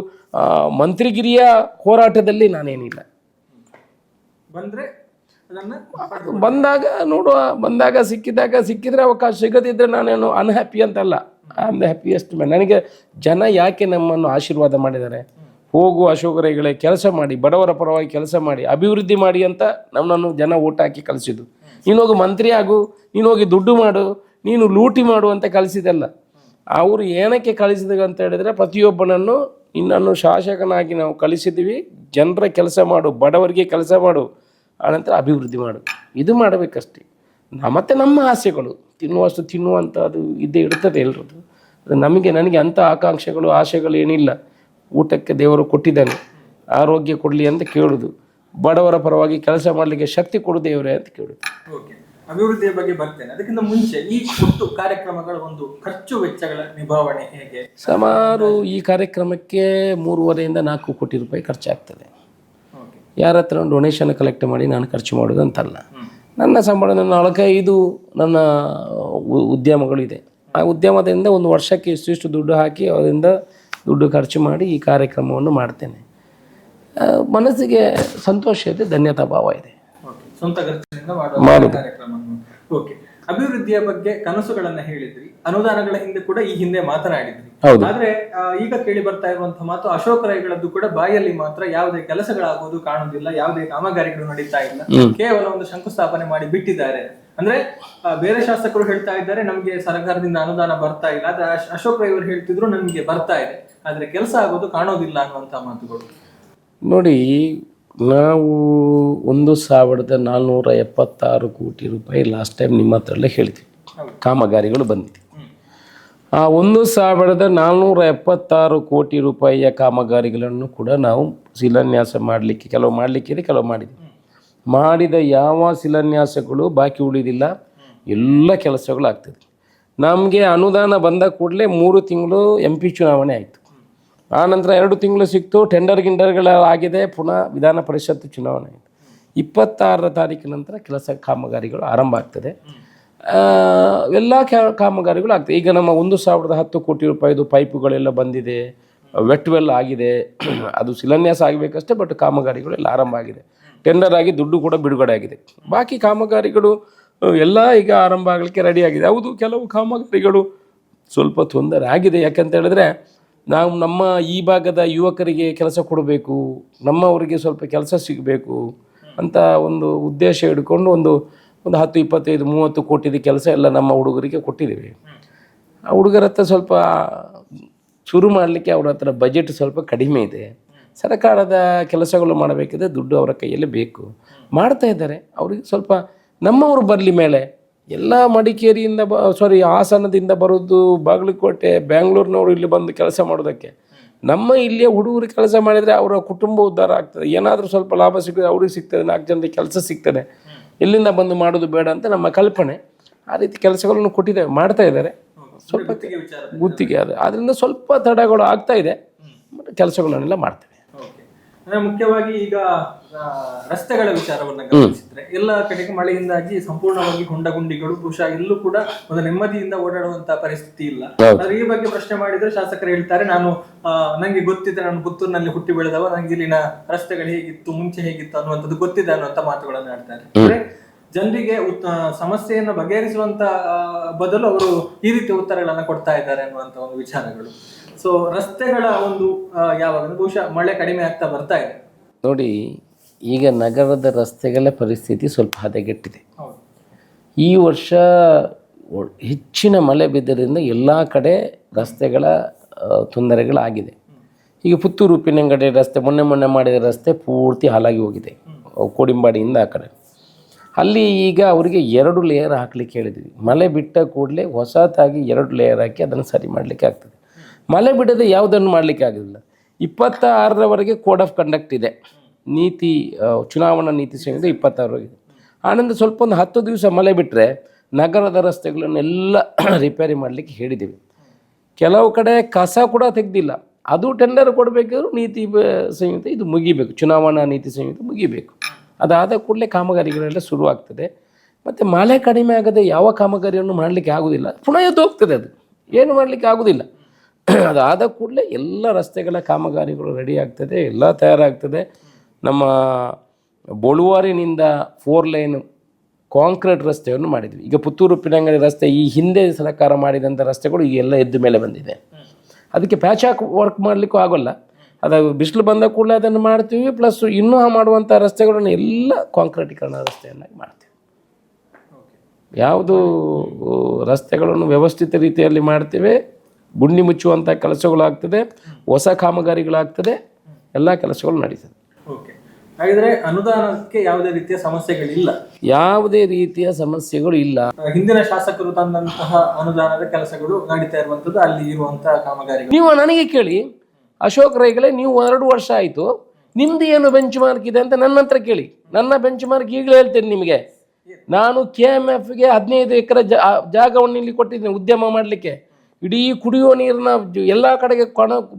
ಮಂತ್ರಿಗಿರಿಯ ಹೋರಾಟದಲ್ಲಿ ನಾನೇನಿಲ್ಲ. ಬಂದಾಗ ನೋಡುವ, ಸಿಕ್ಕಿದ್ರೆ ಅವಕಾಶ, ಸಿಗದಿದ್ದರೆ ನಾನೇನು ಅನ್ಹ್ಯಾಪಿ ಅಂತಲ್ಲ. I am the happiest man. ನನಗೆ ಜನ ಯಾಕೆ ನಮ್ಮನ್ನು ಆಶೀರ್ವಾದ ಮಾಡಿದ್ದಾರೆ, ಹೋಗು ಅಶೋಕರೈಗಳೇ, ಕೆಲಸ ಮಾಡಿ, ಬಡವರ ಪರವಾಗಿ ಕೆಲಸ ಮಾಡಿ, ಅಭಿವೃದ್ಧಿ ಮಾಡಿ ಅಂತ ನಮ್ಮನ್ನು ಜನ ಓಟ್ ಹಾಕಿ ಕಲಿಸಿದ್ದು. ನೀನು ಹೋಗಿ ಮಂತ್ರಿ ಆಗು, ನೀನು ಹೋಗಿ ದುಡ್ಡು ಮಾಡು, ನೀನು ಲೂಟಿ ಮಾಡು ಅಂತ ಕಲಿಸಿದಲ್ಲ. ಅವರು ಏನಕ್ಕೆ ಕಲಿಸಿದಾಗ ಅಂತ ಹೇಳಿದರೆ, ಪ್ರತಿಯೊಬ್ಬನನ್ನು ಇನ್ನನ್ನು ಶಾಸಕನಾಗಿ ನಾವು ಕಲಿಸಿದ್ದೀವಿ, ಜನರ ಕೆಲಸ ಮಾಡು, ಬಡವರಿಗೆ ಕೆಲಸ ಮಾಡು, ಆನಂತರ ಅಭಿವೃದ್ಧಿ ಮಾಡು, ಇದು ಮಾಡಬೇಕಷ್ಟೇ. ಮತ್ತು ನಮ್ಮ ಆಸೆಗಳು ತಿನ್ನುವಂಥ ಅದು ಇದ್ದೇ ಇರ್ತದೆ ಎಲ್ರದ್ದು. ನನಗೆ ಅಂಥ ಆಕಾಂಕ್ಷೆಗಳು ಆಸೆಗಳು ಏನಿಲ್ಲ. ಊಟಕ್ಕೆ ದೇವರು ಕೊಟ್ಟಿದ್ದಾನೆ, ಆರೋಗ್ಯ ಕೊಡಲಿ ಅಂತ ಕೇಳೋದು, ಬಡವರ ಪರವಾಗಿ ಕೆಲಸ ಮಾಡಲಿಕ್ಕೆ ಶಕ್ತಿ ಕೊಡು ದೇವರೇ ಅಂತ ಕೇಳೋದು. ಓಕೆ, ಅಭಿವೃದ್ಧಿಯ ಬಗ್ಗೆ ಬರ್ತೇನೆ. ಅದಕ್ಕಿಂತ ಮುಂಚೆ ಈ ಒಟ್ಟು ಕಾರ್ಯಕ್ರಮಗಳ ಒಂದು ಖರ್ಚು ವೆಚ್ಚಗಳ ನಿಭಾವಣೆ ಹೇಗೆ? ಸುಮಾರು ಈ ಕಾರ್ಯಕ್ರಮಕ್ಕೆ 3.5 ರಿಂದ 4 ಕೋಟಿ ರೂಪಾಯಿ ಖರ್ಚಾಗ್ತದೆ. ಯಾರ ಹತ್ರ ಡೊನೇಷನ್ ಕಲೆಕ್ಟ್ ಮಾಡಿ ನಾನು ಖರ್ಚು ಮಾಡೋದು ಅಂತಲ್ಲ. ನನ್ನ ಸಂಬಳ, ನನ್ನ 4-5 ನನ್ನ ಉದ್ಯಮಗಳಿದೆ. ಆ ಉದ್ಯಮದಿಂದ ಒಂದು ವರ್ಷಕ್ಕೆ ಇಷ್ಟು ದುಡ್ಡು ಹಾಕಿ ಅದರಿಂದ ದುಡ್ಡು ಖರ್ಚು ಮಾಡಿ ಈ ಕಾರ್ಯಕ್ರಮವನ್ನು ಮಾಡ್ತೇನೆ. ಮನಸ್ಸಿಗೆ ಸಂತೋಷ ಇದೆ, ಧನ್ಯತಾ ಭಾವ ಇದೆ. ಸ್ವಂತ ಖರ್ಚಿನಿಂದ ಮಾಡುವ ಕಾರ್ಯಕ್ರಮ. ಓಕೆ, ಅಭಿವೃದ್ಧಿಯ ಬಗ್ಗೆ ಕನಸುಗಳನ್ನ ಹೇಳಿದ್ರಿ, ಅನುದಾನಗಳ ಹಿಂದೆ ಕೂಡ ಈ ಹಿಂದೆ ಮಾತನಾಡಿದ್ರಿ. ಆದ್ರೆ ಈಗ ಕೇಳಿ ಬರ್ತಾ ಇರುವಂತಹ ಮಾತು, ಅಶೋಕ ರೈಗಳದ್ದು ಕೂಡ ಬಾಯಲ್ಲಿ ಮಾತ್ರ ಯಾವುದೇ ಕೆಲಸಗಳಾಗುವುದು ಕಾಣುವುದಿಲ್ಲ, ಯಾವುದೇ ಕಾಮಗಾರಿಗಳು ನಡೀತಾ ಇಲ್ಲ, ಕೇವಲ ಒಂದು ಶಂಕುಸ್ಥಾಪನೆ ಮಾಡಿ ಬಿಟ್ಟಿದ್ದಾರೆ. ಅಂದ್ರೆ ಬೇರೆ ಶಾಸಕರು ಹೇಳ್ತಾ ಇದ್ದಾರೆ ನಮ್ಗೆ ಸರ್ಕಾರದಿಂದ ಅನುದಾನ ಬರ್ತಾ ಇಲ್ಲ, ಆದ್ರೆ ಅಶೋಕ್ ರೈ ಅವರು ಹೇಳ್ತಿದ್ರು ನಮ್ಗೆ ಬರ್ತಾ ಇದೆ, ಆದ್ರೆ ಕೆಲಸ ಆಗೋದು ಕಾಣೋದಿಲ್ಲ ಅನ್ನುವಂತ ಮಾತುಗಳು. ನೋಡಿ, ನಾವು 1,476 ಕೋಟಿ ರೂಪಾಯಿ ಲಾಸ್ಟ್ ಟೈಮ್ ನಿಮ್ಮ ಹತ್ರಲ್ಲೇ ಹೇಳಿದ್ವಿ, ಕಾಮಗಾರಿಗಳು ಬಂದಿದೆ. ಆ 1,476 ಕೋಟಿ ರೂಪಾಯಿಯ ಕಾಮಗಾರಿಗಳನ್ನು ಕೂಡ ನಾವು ಶಿಲಾನ್ಯಾಸ ಮಾಡಲಿಕ್ಕೆ, ಕೆಲವು ಮಾಡಲಿಕ್ಕಿದೆ, ಕೆಲವು ಮಾಡಿದ್ವಿ. ಮಾಡಿದ ಯಾವ ಶಿಲಾನ್ಯಾಸಗಳು ಬಾಕಿ ಉಳಿದಿಲ್ಲ, ಎಲ್ಲ ಕೆಲಸಗಳು ಆಗ್ತದೆ. ನಮಗೆ ಅನುದಾನ ಬಂದ ಕೂಡಲೇ 3 ತಿಂಗಳು MP ಚುನಾವಣೆ ಆಯಿತು. ಆನಂತರ 2 ತಿಂಗಳು ಸಿಕ್ತು, ಗಿಂಡರ್ಗಳು ಆಗಿದೆ, ಪುನಃ ವಿಧಾನ ಪರಿಷತ್ ಚುನಾವಣೆ ಆಯಿತು. 26ರ ತಾರೀಕಿನ ನಂತರ ಕೆಲಸ ಕಾಮಗಾರಿಗಳು ಆರಂಭ ಆಗ್ತದೆ. ಎಲ್ಲ ಕಾಮಗಾರಿಗಳು ಆಗ್ತದೆ. ಈಗ ನಮ್ಮ 1,010 ಕೋಟಿ ರೂಪಾಯಿದು ಪೈಪುಗಳೆಲ್ಲ ಬಂದಿದೆ, ವೆಟ್ ವೆಲ್ ಆಗಿದೆ. ಅದು ಶಿಲಾನ್ಯಾಸ ಆಗಬೇಕಷ್ಟೇ, ಬಟ್ ಕಾಮಗಾರಿಗಳೆಲ್ಲ ಆರಂಭ ಆಗಿದೆ. ಟೆಂಡರ್ ಆಗಿ ದುಡ್ಡು ಕೂಡ ಬಿಡುಗಡೆ ಆಗಿದೆ. ಬಾಕಿ ಕಾಮಗಾರಿಗಳು ಎಲ್ಲ ಈಗ ಆರಂಭ ಆಗಲಿಕ್ಕೆ ರೆಡಿಯಾಗಿದೆ. ಹೌದು, ಕೆಲವು ಕಾಮಗಾರಿಗಳು ಸ್ವಲ್ಪ ತೊಂದರೆ ಆಗಿದೆ. ಯಾಕಂತ ಹೇಳಿದ್ರೆ ನಾವು ನಮ್ಮ ಈ ಭಾಗದ ಯುವಕರಿಗೆ ಕೆಲಸ ಕೊಡಬೇಕು, ನಮ್ಮವರಿಗೆ ಸ್ವಲ್ಪ ಕೆಲಸ ಸಿಗಬೇಕು ಅಂತ ಒಂದು ಉದ್ದೇಶ ಹಿಡ್ಕೊಂಡು ಒಂದು 10, 25, 30 ಕೋಟಿದ ಕೆಲಸ ಎಲ್ಲ ನಮ್ಮ ಹುಡುಗರಿಗೆ ಕೊಟ್ಟಿದ್ದೀವಿ. ಆ ಹುಡುಗರ ಹತ್ರ ಸ್ವಲ್ಪ ಶುರು ಮಾಡಲಿಕ್ಕೆ ಅವ್ರ ಹತ್ರ ಬಜೆಟ್ ಸ್ವಲ್ಪ ಕಡಿಮೆ ಇದೆ. ಸರ್ಕಾರದ ಕೆಲಸಗಳು ಮಾಡಬೇಕಿದ್ರೆ ದುಡ್ಡು ಅವರ ಕೈಯಲ್ಲಿ ಬೇಕು, ಮಾಡ್ತಾ ಇದ್ದಾರೆ. ಅವ್ರಿಗೆ ಸ್ವಲ್ಪ ನಮ್ಮವರು ಬರಲಿ ಮೇಲೆ. ಎಲ್ಲ ಮಡಿಕೇರಿಯಿಂದ ಹಾಸನದಿಂದ ಬರೋದು, ಬಾಗಲಕೋಟೆ, ಬ್ಯಾಂಗ್ಳೂರಿನವರು ಇಲ್ಲಿ ಬಂದು ಕೆಲಸ ಮಾಡೋದಕ್ಕೆ. ನಮ್ಮ ಇಲ್ಲಿಯ ಹುಡುಗರು ಕೆಲಸ ಮಾಡಿದರೆ ಅವರ ಕುಟುಂಬ ಉದ್ಧಾರ ಆಗ್ತದೆ. ಏನಾದರೂ ಸ್ವಲ್ಪ ಲಾಭ ಸಿಗ್ತದೆ, ಅವ್ರಿಗೆ ಸಿಗ್ತದೆ, 4 ಜನರಿಗೆ ಕೆಲಸ ಸಿಗ್ತದೆ. ಇಲ್ಲಿಂದ ಬಂದು ಮಾಡೋದು ಬೇಡ ಅಂತ ನಮ್ಮ ಕಲ್ಪನೆ. ಆ ರೀತಿ ಕೆಲಸಗಳನ್ನು ಕೊಟ್ಟಿದ್ದೇವೆ, ಮಾಡ್ತಾ ಇದ್ದಾರೆ. ಸ್ವಲ್ಪ ಗುತ್ತಿಗೆ ಅದು, ಅದರಿಂದ ಸ್ವಲ್ಪ ತಡೆಗಳು ಆಗ್ತಾ ಇದೆ, ಕೆಲಸಗಳನ್ನೆಲ್ಲ ಮಾಡ್ತೇವೆ. ಅಂದ್ರೆ ಮುಖ್ಯವಾಗಿ ಈಗ ರಸ್ತೆಗಳ ವಿಚಾರವನ್ನ ಗಮನಿಸಿದ್ರೆ ಎಲ್ಲ ಕಡೆಗೆ ಮಳೆಯಿಂದಾಗಿ ಸಂಪೂರ್ಣವಾಗಿ ಹೊಂಡಗುಂಡಿಗಳು, ಬಹುಶಃ ಎಲ್ಲೂ ಕೂಡ ಒಂದು ನೆಮ್ಮದಿಯಿಂದ ಓಡಾಡುವಂತ ಪರಿಸ್ಥಿತಿ ಇಲ್ಲ. ಆದ್ರೆ ಈ ಬಗ್ಗೆ ಪ್ರಶ್ನೆ ಮಾಡಿದ್ರೆ ಶಾಸಕರು ಹೇಳ್ತಾರೆ, ನಂಗೆ ಗೊತ್ತಿದೆ, ನಾನು ಪುತ್ತೂರಿನಲ್ಲಿ ಹುಟ್ಟಿ ಬೆಳೆದವ, ನಂಗೆ ಇಲ್ಲಿನ ರಸ್ತೆಗಳು ಹೇಗಿತ್ತು, ಮುಂಚೆ ಹೇಗಿತ್ತು ಅನ್ನುವಂಥದ್ದು ಗೊತ್ತಿದೆ ಅನ್ನುವಂತ ಮಾತುಗಳನ್ನು ಆಡ್ತಾರೆ. ಅಂದ್ರೆ ಜನರಿಗೆ ಸಮಸ್ಯೆಯನ್ನು ಬಗೆಹರಿಸುವಂತ ಬದಲು ಅವರು ಈ ರೀತಿ ಉತ್ತರಗಳನ್ನ ಕೊಡ್ತಾ ಇದ್ದಾರೆ ಅನ್ನುವಂತ ಒಂದು ವಿಚಾರಗಳು. ಸೊ ರಸ್ತೆಗಳ ಒಂದು ಯಾವಾಗ ಬಹುಶಃ ಮಳೆ ಕಡಿಮೆ ಆಗ್ತಾ ಬರ್ತಾ ಇದೆ ನೋಡಿ. ಈಗ ನಗರದ ರಸ್ತೆಗಳ ಪರಿಸ್ಥಿತಿ ಸ್ವಲ್ಪ ಹದಗೆಟ್ಟಿದೆ. ಈ ವರ್ಷ ಹೆಚ್ಚಿನ ಮಳೆ ಬಿದ್ದರಿಂದ ಎಲ್ಲ ಕಡೆ ರಸ್ತೆಗಳ ತೊಂದರೆಗಳಾಗಿದೆ. ಈಗ ಪುತ್ತೂರು ಉಪ್ಪಿನಂಗಡಿ ರಸ್ತೆ ಮೊನ್ನೆ ಮಾಡಿದ ರಸ್ತೆ ಪೂರ್ತಿ ಹಾಳಾಗಿ ಹೋಗಿದೆ, ಕೋಡಿಂಬಾಡಿಯಿಂದ ಆ ಕಡೆ. ಅಲ್ಲಿ ಈಗ ಅವರಿಗೆ 2 ಲೇಯರ್ ಹಾಕಲಿಕ್ಕೆ ಹೇಳಿದ್ವಿ. ಮಳೆ ಬಿಟ್ಟ ಕೂಡಲೇ ಹೊಸತಾಗಿ 2 ಲೇಯರ್ ಹಾಕಿ ಅದನ್ನು ಸರಿ ಮಾಡಲಿಕ್ಕೆ ಆಗ್ತದೆ. ಮಳೆ ಬಿಡದೆ ಯಾವುದನ್ನು ಮಾಡಲಿಕ್ಕೆ ಆಗೋದಿಲ್ಲ. 26ರವರೆಗೆ ಕೋಡ್ ಆಫ್ ಕಂಡಕ್ಟ್ ಇದೆ, ನೀತಿ ಚುನಾವಣಾ ನೀತಿ ಸಂಹಿತೆ 26ರವರೆಗೆ. ಆನಂತರ ಸ್ವಲ್ಪ ಒಂದು 10 ದಿವಸ ಮಳೆ ಬಿಟ್ಟರೆ ನಗರದ ರಸ್ತೆಗಳನ್ನೆಲ್ಲ ರಿಪೇರಿ ಮಾಡಲಿಕ್ಕೆ ಹೇಳಿದ್ದೀವಿ. ಕೆಲವು ಕಡೆ ಕಸ ಕೂಡ ತೆಗೆದಿಲ್ಲ, ಅದು ಟೆಂಡರ್ ಕೊಡಬೇಕಾದ್ರೂ ನೀತಿ ಸಂಹಿತೆ ಇದು ಮುಗಿಬೇಕು, ಚುನಾವಣಾ ನೀತಿ ಸಂಹಿತೆ ಮುಗಿಬೇಕು. ಅದಾದ ಕೂಡಲೇ ಕಾಮಗಾರಿಗಳೆಲ್ಲ ಶುರುವಾಗ್ತದೆ. ಮತ್ತು ಮಳೆ ಕಡಿಮೆ ಆಗದೆ ಯಾವ ಕಾಮಗಾರಿಯನ್ನು ಮಾಡಲಿಕ್ಕೆ ಆಗೋದಿಲ್ಲ, ಪುನಃ ಎದ್ದು ಹೋಗ್ತದೆ, ಅದು ಏನು ಮಾಡಲಿಕ್ಕೆ ಆಗೋದಿಲ್ಲ. ಅದಾದ ಕೂಡಲೇ ಎಲ್ಲ ರಸ್ತೆಗಳ ಕಾಮಗಾರಿಗಳು ರೆಡಿ ಆಗ್ತದೆ, ಎಲ್ಲ ತಯಾರಾಗ್ತದೆ. ನಮ್ಮ ಬೊಳುವಾರಿನಿಂದ 4 ಲೈನ್ ಕಾಂಕ್ರೀಟ್ ರಸ್ತೆಯನ್ನು ಮಾಡಿದ್ವಿ. ಈಗ ಪುತ್ತೂರು ಉಪ್ಪಿನಂಗಡಿ ರಸ್ತೆ ಈ ಹಿಂದೆ ಸರ್ಕಾರ ಮಾಡಿದಂಥ ರಸ್ತೆಗಳು ಈಗ ಎಲ್ಲ ಎದ್ದು ಮೇಲೆ ಬಂದಿದೆ. ಅದಕ್ಕೆ ಪ್ಯಾಚ್ ಹಾಕಿ ವರ್ಕ್ ಮಾಡಲಿಕ್ಕೂ ಆಗೋಲ್ಲ, ಅದು ಬಿಸಿಲು ಬಂದ ಕೂಡಲೇ ಅದನ್ನು ಮಾಡ್ತೀವಿ. ಪ್ಲಸ್ ಇನ್ನೂ ಮಾಡುವಂಥ ರಸ್ತೆಗಳನ್ನು ಎಲ್ಲ ಕಾಂಕ್ರೀಟೀಕರಣ ರಸ್ತೆಯನ್ನಾಗಿ ಮಾಡ್ತೀವಿ. ಯಾವುದು ರಸ್ತೆಗಳನ್ನು ವ್ಯವಸ್ಥಿತ ರೀತಿಯಲ್ಲಿ ಮಾಡ್ತೇವೆ, ಗುಂಡಿ ಮುಚ್ಚುವಂಥ ಕೆಲಸಗಳಾಗ್ತದೆ, ಹೊಸ ಕಾಮಗಾರಿಗಳಾಗ್ತದೆ, ಎಲ್ಲ ಕೆಲಸಗಳು ನಡೀತದೆ. ಹಾಗಿದ್ರೆ ಅನುದಾನಕ್ಕೆ ಯಾವುದೇ ರೀತಿಯ ಸಮಸ್ಯೆಗಳಿಲ್ಲ, ಯಾವುದೇ ರೀತಿಯ ಸಮಸ್ಯೆಗಳು ಇಲ್ಲ. ಹಿಂದಿನ ಶಾಸಕರು ತಂದಂತಹ ಅನುದಾನದ ಕೆಲಸಗಳು ನಡೀತಾ ಇರುವಂಥದ್ದು, ಅಲ್ಲಿ ಇರುವಂತಹ ಕಾಮಗಾರಿಗಳು. ನೀವು ನನಗೆ ಕೇಳಿ, ಅಶೋಕ್ ರೈಗಳೇ, ನೀವು 2 ವರ್ಷ ಆಯಿತು, ನಿಮ್ದು ಏನು ಬೆಂಚ್ ಮಾರ್ಕ್ ಇದೆ ಅಂತ ನನ್ನ ಹತ್ರ ಕೇಳಿ. ನನ್ನ ಬೆಂಚ್ ಮಾರ್ಕ್ ಈಗಲೇ ಹೇಳ್ತೇನೆ ನಿಮಗೆ. ನಾನು KMFಗೆ 15 ಎಕರೆ ಜಾಗವನ್ನು ಇಲ್ಲಿ ಕೊಟ್ಟಿದ್ದೀನಿ ಉದ್ಯಮ ಮಾಡಲಿಕ್ಕೆ. ಇಡೀ ಕುಡಿಯುವ ನೀರನ್ನ ಎಲ್ಲ ಕಡೆಗೆ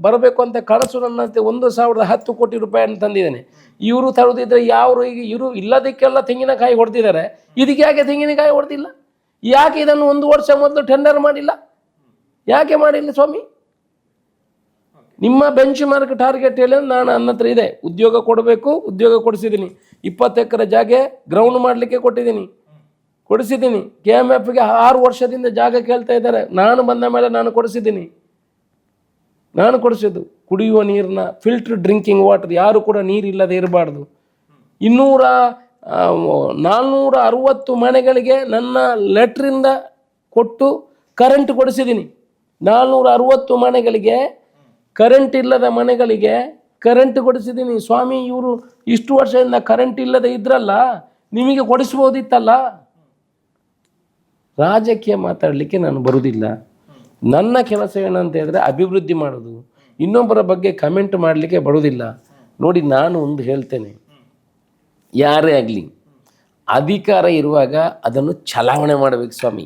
ಬರಬೇಕು ಅಂತ ಕನಸು ನನ್ನ 1,010 ಕೋಟಿ ರೂಪಾಯಿಯನ್ನು ತಂದಿದ್ದೇನೆ. ಇವರು ತರುದಿದ್ರೆ ಈಗ ಇವರು ಇಲ್ಲದಕ್ಕೆಲ್ಲ ತೆಂಗಿನಕಾಯಿ ಹೊಡೆದಿದ್ದಾರೆ, ಇದಕ್ಕೆ ಯಾಕೆ ತೆಂಗಿನಕಾಯಿ ಹೊಡೆದಿಲ್ಲ? ಯಾಕೆ ಇದನ್ನು 1 ವರ್ಷ ಮೊದಲು ಟೆಂಡರ್ ಮಾಡಿಲ್ಲ? ಯಾಕೆ ಮಾಡಿಲ್ಲ ಸ್ವಾಮಿ? ನಿಮ್ಮ ಬೆಂಚ್ ಮಾರ್ಕ್ ಟಾರ್ಗೆಟ್ ಹೇಳಿ ನನ್ನ ಹತ್ರ ಇದೆ. ಉದ್ಯೋಗ ಕೊಡಬೇಕು, ಉದ್ಯೋಗ ಕೊಡಿಸಿದ್ದೀನಿ. 20 ಎಕರೆ ಜಾಗ ಗ್ರೌಂಡ್ ಮಾಡಲಿಕ್ಕೆ ಕೊಡಿಸಿದ್ದೀನಿ. KMFಗೆ 6 ವರ್ಷದಿಂದ ಜಾಗ ಕೇಳ್ತಾ ಇದ್ದಾರೆ. ನಾನು ಬಂದ ಮೇಲೆ ನಾನು ಕೊಡಿಸಿದ್ದು ಕುಡಿಯುವ ನೀರನ್ನ ಫಿಲ್ಟರ್ ಡ್ರಿಂಕಿಂಗ್ ವಾಟರ್, ಯಾರು ಕೂಡ ನೀರಿಲ್ಲದೆ ಇರಬಾರ್ದು. 460 ಮನೆಗಳಿಗೆ ನನ್ನ ಲೆಟ್ರಿಂದ ಕೊಟ್ಟು ಕರೆಂಟ್ ಕೊಡಿಸಿದ್ದೀನಿ. 460 ಮನೆಗಳಿಗೆ, ಕರೆಂಟ್ ಇಲ್ಲದ ಮನೆಗಳಿಗೆ ಕರೆಂಟ್ ಕೊಡಿಸಿದ್ದೀನಿ. ಸ್ವಾಮಿ, ಇವರು ಇಷ್ಟು ವರ್ಷದಿಂದ ಕರೆಂಟ್ ಇಲ್ಲದೆ ಇದ್ರಲ್ಲ, ನಿಮಗೆ ಕೊಡಿಸ್ಬೋದಿತ್ತಲ್ಲ. ರಾಜಕೀಯ ಮಾತಾಡಲಿಕ್ಕೆ ನಾನು ಬರುವುದಿಲ್ಲ. ನನ್ನ ಕೆಲಸ ಏನಂತ ಹೇಳಿದ್ರೆ ಅಭಿವೃದ್ಧಿ ಮಾಡೋದು, ಇನ್ನೊಬ್ಬರ ಬಗ್ಗೆ ಕಮೆಂಟ್ ಮಾಡಲಿಕ್ಕೆ ಬರೋದಿಲ್ಲ. ನೋಡಿ, ನಾನು ಒಂದು ಹೇಳ್ತೇನೆ, ಯಾರೇ ಆಗಲಿ ಅಧಿಕಾರ ಇರುವಾಗ ಅದನ್ನು ಚಲಾವಣೆ ಮಾಡಬೇಕು ಸ್ವಾಮಿ.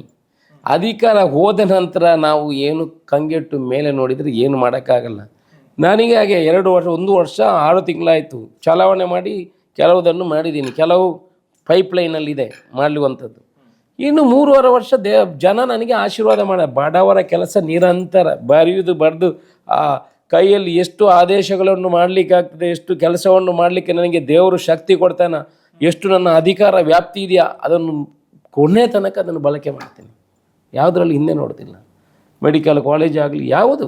ಅಧಿಕಾರ ಹೋದ ನಂತರ ನಾವು ಏನು ಕಂಗೆಟ್ಟು ಮೇಲೆ ನೋಡಿದರೆ ಏನು ಮಾಡೋಕ್ಕಾಗಲ್ಲ. ನನಗೆ ಹಾಗೆ 1 ವರ್ಷ 6 ತಿಂಗಳಾಯಿತು ಚಲಾವಣೆ ಮಾಡಿ ಕೆಲವುದನ್ನು ಮಾಡಿದ್ದೀನಿ, ಕೆಲವು ಪೈಪ್ಲೈನಲ್ಲಿದೆ ಮಾಡಲುವಂಥದ್ದು. ಇನ್ನು 3.5 ವರ್ಷ ಜನ ನನಗೆ ಆಶೀರ್ವಾದ ಬಡವರ ಕೆಲಸ ನಿರಂತರ ಬರೆದು ಆ ಕೈಯಲ್ಲಿ ಎಷ್ಟು ಆದೇಶಗಳನ್ನು ಮಾಡಲಿಕ್ಕಾಗ್ತದೆ, ಎಷ್ಟು ಕೆಲಸವನ್ನು ಮಾಡಲಿಕ್ಕೆ ನನಗೆ ದೇವರು ಶಕ್ತಿ ಕೊಡ್ತಾನೆ, ಎಷ್ಟು ನನ್ನ ಅಧಿಕಾರ ವ್ಯಾಪ್ತಿ ಇದೆಯಾ ಅದನ್ನು ಕೊನೆ ತನಕ ಅದನ್ನು ಬಳಕೆ ಮಾಡ್ತೀನಿ. ಯಾವುದರಲ್ಲಿ ಹಿಂದೆ ನೋಡ್ತಿಲ್ಲ. ಮೆಡಿಕಲ್ ಕಾಲೇಜ್ ಆಗಲಿ ಯಾವುದು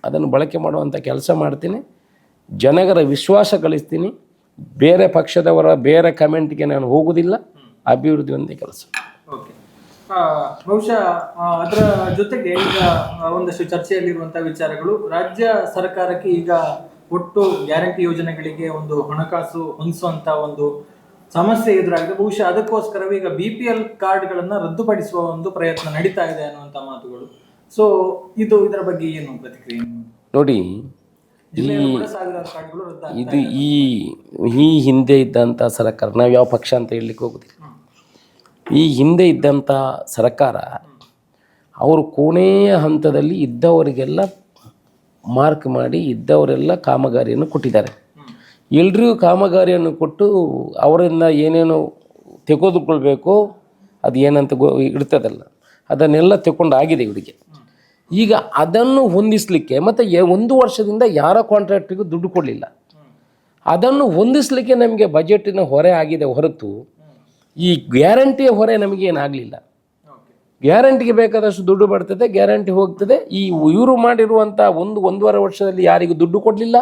ಅದನ್ನು ಬಳಕೆ ಮಾಡುವಂಥ ಕೆಲಸ ಮಾಡ್ತೀನಿ. ಜನಗರ ವಿಶ್ವಾಸ ಗಳಿಸ್ತೀನಿ. ಬೇರೆ ಪಕ್ಷದವರ ಬೇರೆ ಕಮೆಂಟ್ಗೆ ನಾನು ಹೋಗುವುದಿಲ್ಲ. ಅಭಿವೃದ್ಧಿ ಒಂದೇ ಕೆಲಸ. ಓಕೆ, ಬಹುಶಃ ಅದರ ಜೊತೆಗೆ ಈಗ ಒಂದಷ್ಟು ಚರ್ಚೆಯಲ್ಲಿರುವಂತಹ ವಿಚಾರಗಳು, ರಾಜ್ಯ ಸರ್ಕಾರಕ್ಕೆ ಈಗ ಒಟ್ಟು ಗ್ಯಾರಂಟಿ ಯೋಜನೆಗಳಿಗೆ ಒಂದು ಹಣಕಾಸು ಹೊಂದಿಸುವಂತ ಒಂದು ಸಮಸ್ಯೆ ಎದುರಾಗಿದೆ. ಬಹುಶಃ ಅದಕ್ಕೋಸ್ಕರವೇ ಈಗ BPL ಕಾರ್ಡ್ಗಳನ್ನ ರದ್ದುಪಡಿಸುವ ಒಂದು ಪ್ರಯತ್ನ ನಡೀತಾ ಇದೆ ಅನ್ನುವಂತ ಮಾತುಗಳು. ಸೊ ಇದರ ಬಗ್ಗೆ ಏನು ಪ್ರತಿಕ್ರಿಯೆ? ನೋಡಿ, ಇದು ಈ ಹಿಂದೆ ಇದ್ದಂಥ ಸರ್ಕಾರ, ನಾವು ಯಾವ ಪಕ್ಷ ಅಂತ ಹೇಳಲಿಕ್ಕೆ ಹೋಗೋದಿಲ್ಲ. ಈ ಹಿಂದೆ ಇದ್ದಂಥ ಸರ್ಕಾರ ಅವರು ಕೊನೆಯ ಹಂತದಲ್ಲಿ ಇದ್ದವರಿಗೆಲ್ಲ ಮಾರ್ಕ್ ಮಾಡಿ ಇದ್ದವರೆಲ್ಲ ಕಾಮಗಾರಿಯನ್ನು ಕೊಟ್ಟಿದ್ದಾರೆ. ಎಲ್ರಿಗೂ ಕಾಮಗಾರಿಯನ್ನು ಕೊಟ್ಟು ಅವರಿಂದ ಏನೇನು ತೆಗೆದುಕೊಳ್ಬೇಕು ಅದು ಏನಂತ ಇರ್ತದಲ್ಲ ಅದನ್ನೆಲ್ಲ ತಗೊಂಡು ಆಗಿದೆ ಇವರಿಗೆ. ಈಗ ಅದನ್ನು ಹೊಂದಿಸಲಿಕ್ಕೆ ಮತ್ತು 1 ವರ್ಷದಿಂದ ಯಾರ ಕಾಂಟ್ರಾಕ್ಟಿಗೂ ದುಡ್ಡು ಕೊಡಲಿಲ್ಲ. ಅದನ್ನು ಹೊಂದಿಸಲಿಕ್ಕೆ ನಮಗೆ ಬಜೆಟಿನ ಹೊರೆ ಆಗಿದೆ ಹೊರತು ಈ ಗ್ಯಾರಂಟಿಯ ಹೊರೆ ನಮಗೇನಾಗಲಿಲ್ಲ. ಗ್ಯಾರಂಟಿಗೆ ಬೇಕಾದಷ್ಟು ದುಡ್ಡು ಬರ್ತದೆ, ಗ್ಯಾರಂಟಿ ಹೋಗ್ತದೆ. ಇವರು ಮಾಡಿರುವಂಥ 1-1.5 ವರ್ಷದಲ್ಲಿ ಯಾರಿಗೂ ದುಡ್ಡು ಕೊಡಲಿಲ್ಲ.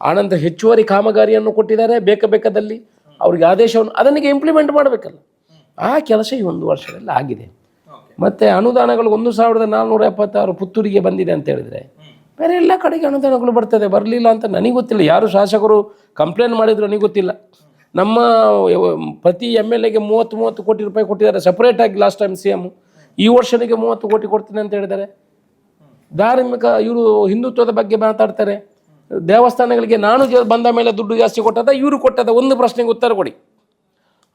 ಆನಂತರ ಹೆಚ್ಚುವರಿ ಕಾಮಗಾರಿಯನ್ನು ಕೊಟ್ಟಿದ್ದಾರೆ ಬೇಕಾದಲ್ಲಿ ಅವ್ರಿಗೆ ಆದೇಶವನ್ನು ಅದನ್ನಿಗೆ ಇಂಪ್ಲಿಮೆಂಟ್ ಮಾಡಬೇಕಲ್ಲ. ಆ ಕೆಲಸ ಈ 1 ವರ್ಷದಲ್ಲಿ ಆಗಿದೆ. ಮತ್ತು ಅನುದಾನಗಳು 1476 ಪುತ್ತೂರಿಗೆ ಬಂದಿದೆ ಅಂತ ಹೇಳಿದರೆ ಬೇರೆ ಎಲ್ಲ ಕಡೆಗೆ ಅನುದಾನಗಳು ಬರ್ತದೆ. ಬರಲಿಲ್ಲ ಅಂತ ನನಗೆ ಗೊತ್ತಿಲ್ಲ. ಯಾರು ಶಾಸಕರು ಕಂಪ್ಲೇಂಟ್ ಮಾಡಿದ್ರು ನನಗೆ ಗೊತ್ತಿಲ್ಲ. ನಮ್ಮ ಪ್ರತಿ MLAಗೆ 30 ಕೋಟಿ ರೂಪಾಯಿ ಕೊಟ್ಟಿದ್ದಾರೆ ಸಪ್ರೇಟಾಗಿ. ಲಾಸ್ಟ್ ಟೈಮ್ CM ಈ ವರ್ಷನಿಗೆ 30 ಕೋಟಿ ಕೊಡ್ತೀನಿ ಅಂತ ಹೇಳಿದ್ದಾರೆ. ಧಾರ್ಮಿಕ ಇವರು ಹಿಂದುತ್ವದ ಬಗ್ಗೆ ಮಾತಾಡ್ತಾರೆ. ದೇವಸ್ಥಾನಗಳಿಗೆ ನಾನು ಬಂದ ಮೇಲೆ ದುಡ್ಡು ಜಾಸ್ತಿ ಕೊಟ್ಟದ ಇವರು ಕೊಟ್ಟದ? ಒಂದು ಪ್ರಶ್ನೆಗೆ ಉತ್ತರ ಕೊಡಿ.